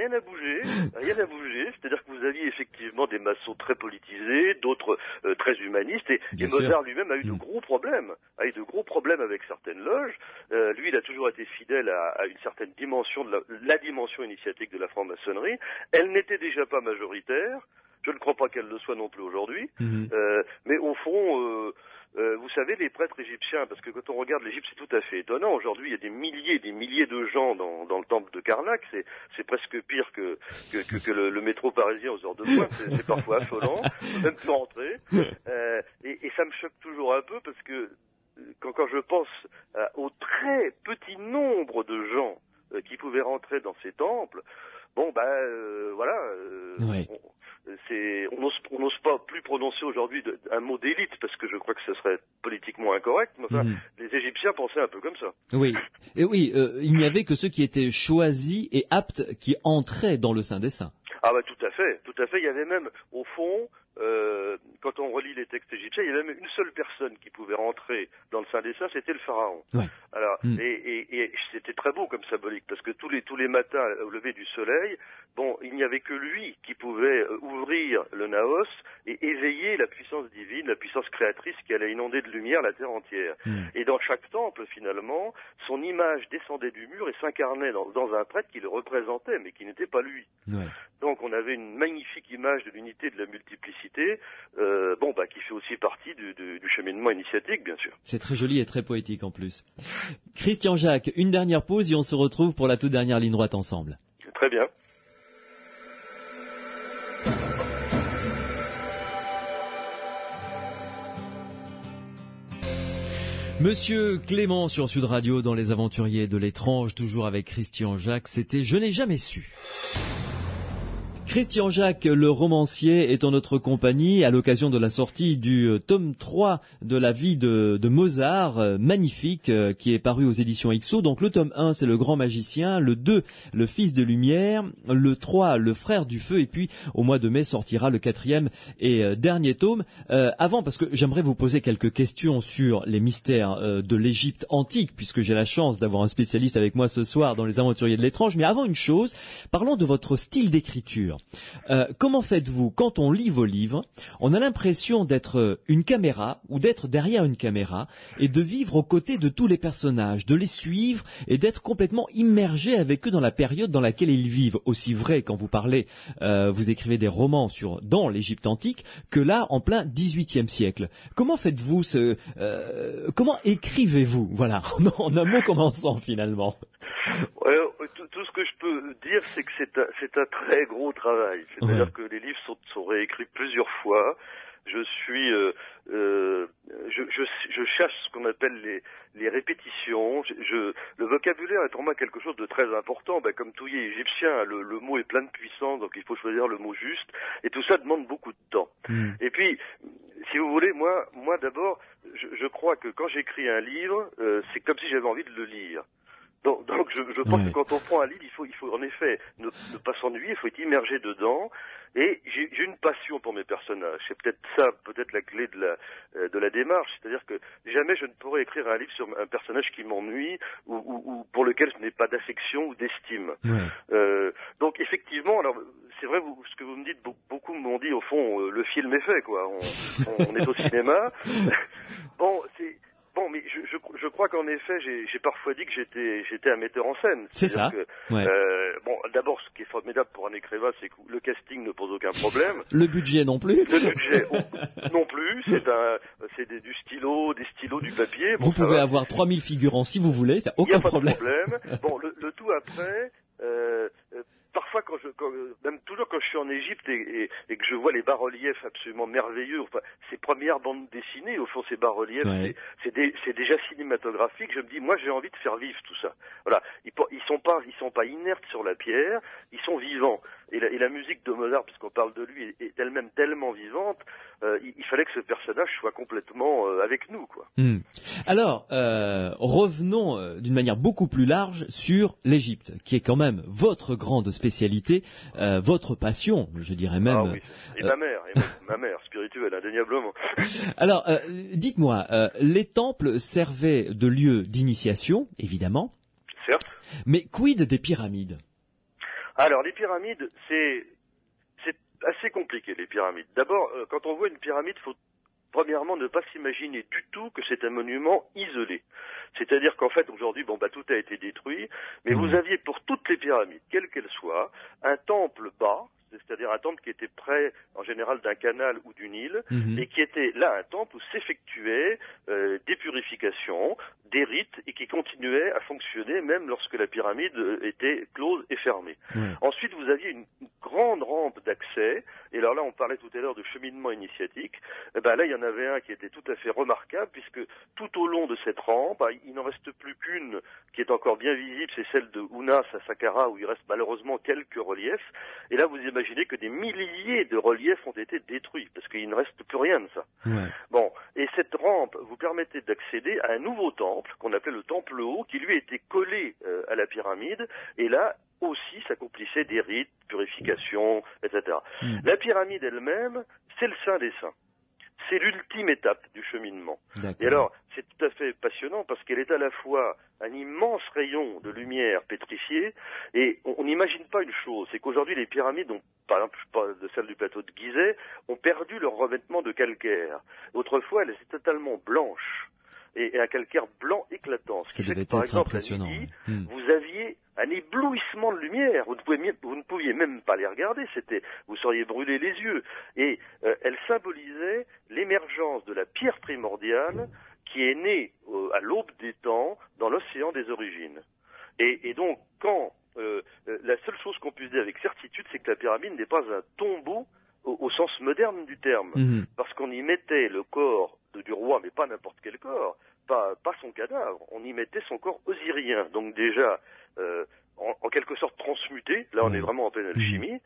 n'a bougé, c'est-à-dire que vous aviez effectivement des maçons très politisés, d'autres très humanistes, et Mozart lui-même a eu de gros problèmes, avec certaines loges. Lui, il a toujours été fidèle à une certaine dimension, la dimension initiatique de la franc-maçonnerie. Elle n'était déjà pas majoritaire. Je ne crois pas qu'elle le soit non plus aujourd'hui, mais au fond, vous savez, les prêtres égyptiens, parce que quand on regarde l'Égypte, c'est tout à fait étonnant. Aujourd'hui, il y a des milliers de gens dans le temple de Karnak. C'est presque pire que le métro parisien aux heures de pointe. C'est parfois affolant, même plus rentrer. Et ça me choque toujours un peu parce que quand je pense au très petit nombre de gens qui pouvaient rentrer dans ces temples, on n'ose pas plus prononcer aujourd'hui un mot d'élite parce que je crois que ce serait politiquement incorrect. Mais enfin, les Égyptiens pensaient un peu comme ça. Oui, il n'y avait que ceux qui étaient choisis et aptes qui entraient dans le Saint des Saints. Ah bah tout à fait. Il y avait même, au fond, quand on relit les textes égyptiens, il y avait même une seule personne qui pouvait rentrer dans le Saint des Saints, c'était le pharaon. Ouais. Alors, et c'était très beau comme symbolique, parce que tous les matins, au lever du soleil, il n'y avait que lui qui pouvait ouvrir le Naos et éveiller la puissance divine, la puissance créatrice qui allait inonder de lumière la terre entière. Et dans chaque temple, finalement, son image descendait du mur et s'incarnait dans un prêtre qui le représentait, mais qui n'était pas lui. Ouais. Donc on avait une magnifique image de l'unité et de la multiplicité, qui fait aussi partie du cheminement initiatique, bien sûr. C'est très joli et très poétique en plus. Christian Jacques, une dernière pause et on se retrouve pour la toute dernière ligne droite ensemble. Très bien. Monsieur Clément sur Sud Radio dans Les Aventuriers de l'étrange, toujours avec Christian Jacques, c'était Je n'ai jamais su. Christian Jacques, le romancier, est en notre compagnie à l'occasion de la sortie du tome 3 de la vie de Mozart, magnifique, qui est paru aux éditions XO. Donc le tome 1, c'est le grand magicien, le 2, le fils de lumière, le 3, le frère du feu, et puis au mois de mai sortira le 4e et dernier tome. Parce que j'aimerais vous poser quelques questions sur les mystères de l'Égypte antique, puisque j'ai la chance d'avoir un spécialiste avec moi ce soir dans Les Aventuriers de l'étrange. Mais avant une chose, parlons de votre style d'écriture. Comment faites-vous quand on lit vos livres? On a l'impression d'être une caméra ou d'être derrière une caméra et de vivre aux côtés de tous les personnages, de les suivre et d'être complètement immergé avec eux dans la période dans laquelle ils vivent. Aussi vrai quand vous parlez, vous écrivez des romans dans l'Égypte antique que là en plein XVIIIe siècle. Comment faites-vous comment écrivez-vous? Voilà, en un mot commençant finalement. Tout ce que je peux dire, c'est que c'est un très gros travail. C'est-à-dire que les livres sont réécrits plusieurs fois. Je cherche ce qu'on appelle les répétitions. Le vocabulaire est pour moi quelque chose de très important. Comme tout y est égyptien, le mot est plein de puissance, donc il faut choisir le mot juste. Et tout ça demande beaucoup de temps. Et puis, si vous voulez, moi d'abord, je crois que quand j'écris un livre, c'est comme si j'avais envie de le lire. Donc je pense que quand on prend un livre, il faut en effet ne pas s'ennuyer, il faut être immergé dedans. Et j'ai une passion pour mes personnages. C'est peut-être ça, la clé de la démarche. C'est-à-dire que jamais je ne pourrais écrire un livre sur un personnage qui m'ennuie ou pour lequel je n'ai pas d'affection ou d'estime. Ouais. Donc effectivement, alors c'est vrai, ce que vous me dites, beaucoup m'ont dit au fond, le film est fait, quoi. On est au cinéma. Bon, mais je crois qu'en effet, j'ai parfois dit que j'étais un metteur en scène. C'est ça. Ouais. Bon, d'abord, ce qui est formidable pour un écrivain, c'est que le casting ne pose aucun problème. Le budget non plus. Le budget non plus. C'est du stylo, du papier. Bon, vous pouvez avoir 3000 figurants si vous voulez, ça aucun problème. Il n'y a pas de problème. Bon, le tout après. Parfois, même toujours quand je suis en Égypte et que je vois les bas-reliefs absolument merveilleux, enfin, ces premières bandes dessinées, au fond, ces bas-reliefs, ouais. c'est déjà cinématographique. Je me dis, moi, j'ai envie de faire vivre tout ça. Voilà, ils sont pas inertes sur la pierre, ils sont vivants. Et la musique de Mozart, puisqu'on parle de lui, est elle-même tellement vivante. Il fallait que ce personnage soit complètement avec nous, quoi. Alors, revenons d'une manière beaucoup plus large sur l'Égypte, qui est quand même votre grande spécialité, votre passion, je dirais même. Ah oui, et ma mère spirituelle, indéniablement. Alors, dites-moi, les temples servaient de lieu d'initiation, évidemment. Certes. Mais quid des pyramides ? Alors, les pyramides, c'est assez compliqué, les pyramides. D'abord, quand on voit une pyramide, faut premièrement ne pas s'imaginer du tout que c'est un monument isolé. C'est-à-dire qu'en fait, aujourd'hui, tout a été détruit, mais vous aviez pour toutes les pyramides, quelles qu'elles soient, un temple bas, c'est-à-dire un temple qui était près, en général, d'un canal ou d'une île, et qui était là un temple où s'effectuaient des purifications, des rites, et qui continuaient à fonctionner même lorsque la pyramide était close et fermée. Ensuite, vous aviez une grande rampe d'accès, et alors là, on parlait tout à l'heure de cheminement initiatique, là, il y en avait un qui était tout à fait remarquable, puisque tout au long de cette rampe, il n'en reste plus qu'une qui est encore bien visible, c'est celle de Ounas à Saqqara, où il reste malheureusement quelques reliefs, et là, vous imaginez que des milliers de reliefs ont été détruits, parce qu'il ne reste plus rien de ça. Bon, et cette rampe vous permettait d'accéder à un nouveau temple, qu'on appelait le temple haut, qui lui était collé à la pyramide, et là aussi s'accomplissaient des rites, purifications, etc. La pyramide elle-même, c'est le Saint des Saints. C'est l'ultime étape du cheminement. Et alors, c'est tout à fait passionnant parce qu'elle est à la fois un immense rayon de lumière pétrifiée et on n'imagine pas une chose, c'est qu'aujourd'hui les pyramides, par exemple je parle de celle du plateau de Gizeh, ont perdu leur revêtement de calcaire. Autrefois, elles étaient totalement blanches et un calcaire blanc éclatant. Ça devait être impressionnant. Midi, vous aviez un éblouissement de lumière. Vous ne pouviez même pas les regarder. Vous seriez brûlé les yeux. Et elle symbolisait l'émergence de la pierre primordiale qui est née à l'aube des temps dans l'océan des origines. Et donc, quand la seule chose qu'on puisse dire avec certitude, c'est que la pyramide n'est pas un tombeau au sens moderne du terme, parce qu'on y mettait le corps du roi, mais pas n'importe quel corps, pas son cadavre, on y mettait son corps osirien, donc déjà en quelque sorte transmuté, là on est vraiment en pleine alchimie,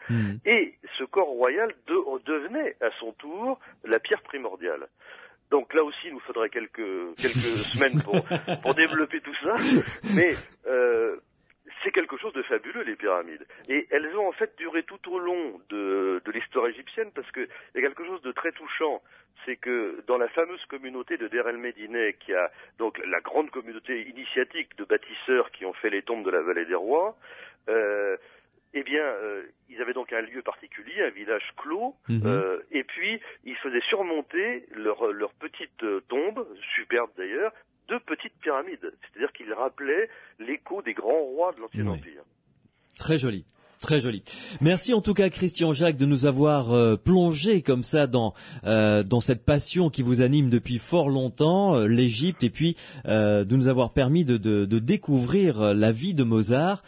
et ce corps royal devenait à son tour la pierre primordiale. Donc là aussi, il nous faudrait quelques semaines pour développer tout ça, mais c'est quelque chose de fabuleux, les pyramides. Et elles ont en fait duré tout au long de l'histoire égyptienne, parce que il y a quelque chose de très touchant, c'est que dans la fameuse communauté de Der el-Médineh, qui a donc la grande communauté initiatique de bâtisseurs qui ont fait les tombes de la vallée des rois, ils avaient donc un lieu particulier, un village clos, et puis ils faisaient surmonter leur petite tombe, superbe d'ailleurs, de petites pyramides. C'est-à-dire qu'ils rappelaient l'écho des grands rois de l'Ancien Empire. Très joli. Très joli. Merci en tout cas Christian Jacques de nous avoir plongé comme ça dans cette passion qui vous anime depuis fort longtemps, l'Égypte, et puis de nous avoir permis de découvrir la vie de Mozart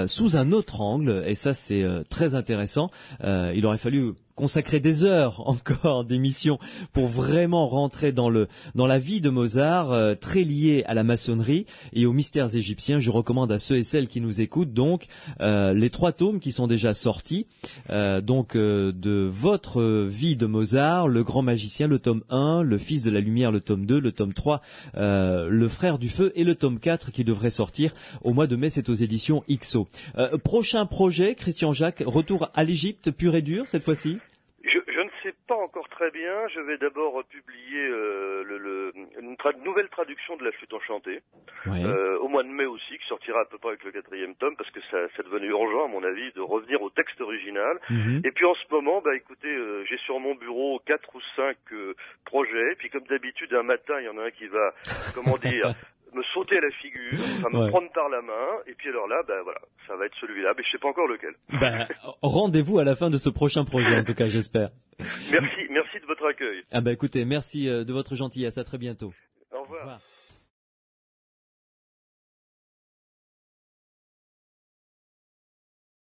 sous un autre angle, et ça c'est très intéressant. Il aurait fallu consacrer des heures encore d'émission pour vraiment rentrer dans la vie de Mozart, très liée à la maçonnerie et aux mystères égyptiens. Je recommande à ceux et celles qui nous écoutent donc les 3 tomes qui sont déjà sortis de votre vie de Mozart, le grand magicien, le tome 1, le fils de la lumière, le tome 2, le tome 3, le frère du feu et le tome 4 qui devrait sortir au mois de mai. C'est aux éditions XO. Prochain projet, Christian Jacques, retour à l'Égypte pur et dur cette fois-ci? Je ne sais pas encore très bien. Je vais d'abord publier une nouvelle traduction de La Flûte enchantée, au mois de mai aussi, qui sortira à peu près avec le 4e tome, parce que ça devenait urgent, à mon avis, de revenir au texte original. Et puis en ce moment, écoutez, j'ai sur mon bureau 4 ou 5 projets. Puis comme d'habitude, un matin, il y en a un qui va, me sauter à la figure, me prendre par la main, et puis alors là, voilà, ça va être celui-là, mais je sais pas encore lequel. Rendez-vous à la fin de ce prochain projet, en tout cas, j'espère. Merci de votre accueil. Écoutez, merci de votre gentillesse, à très bientôt. Au revoir.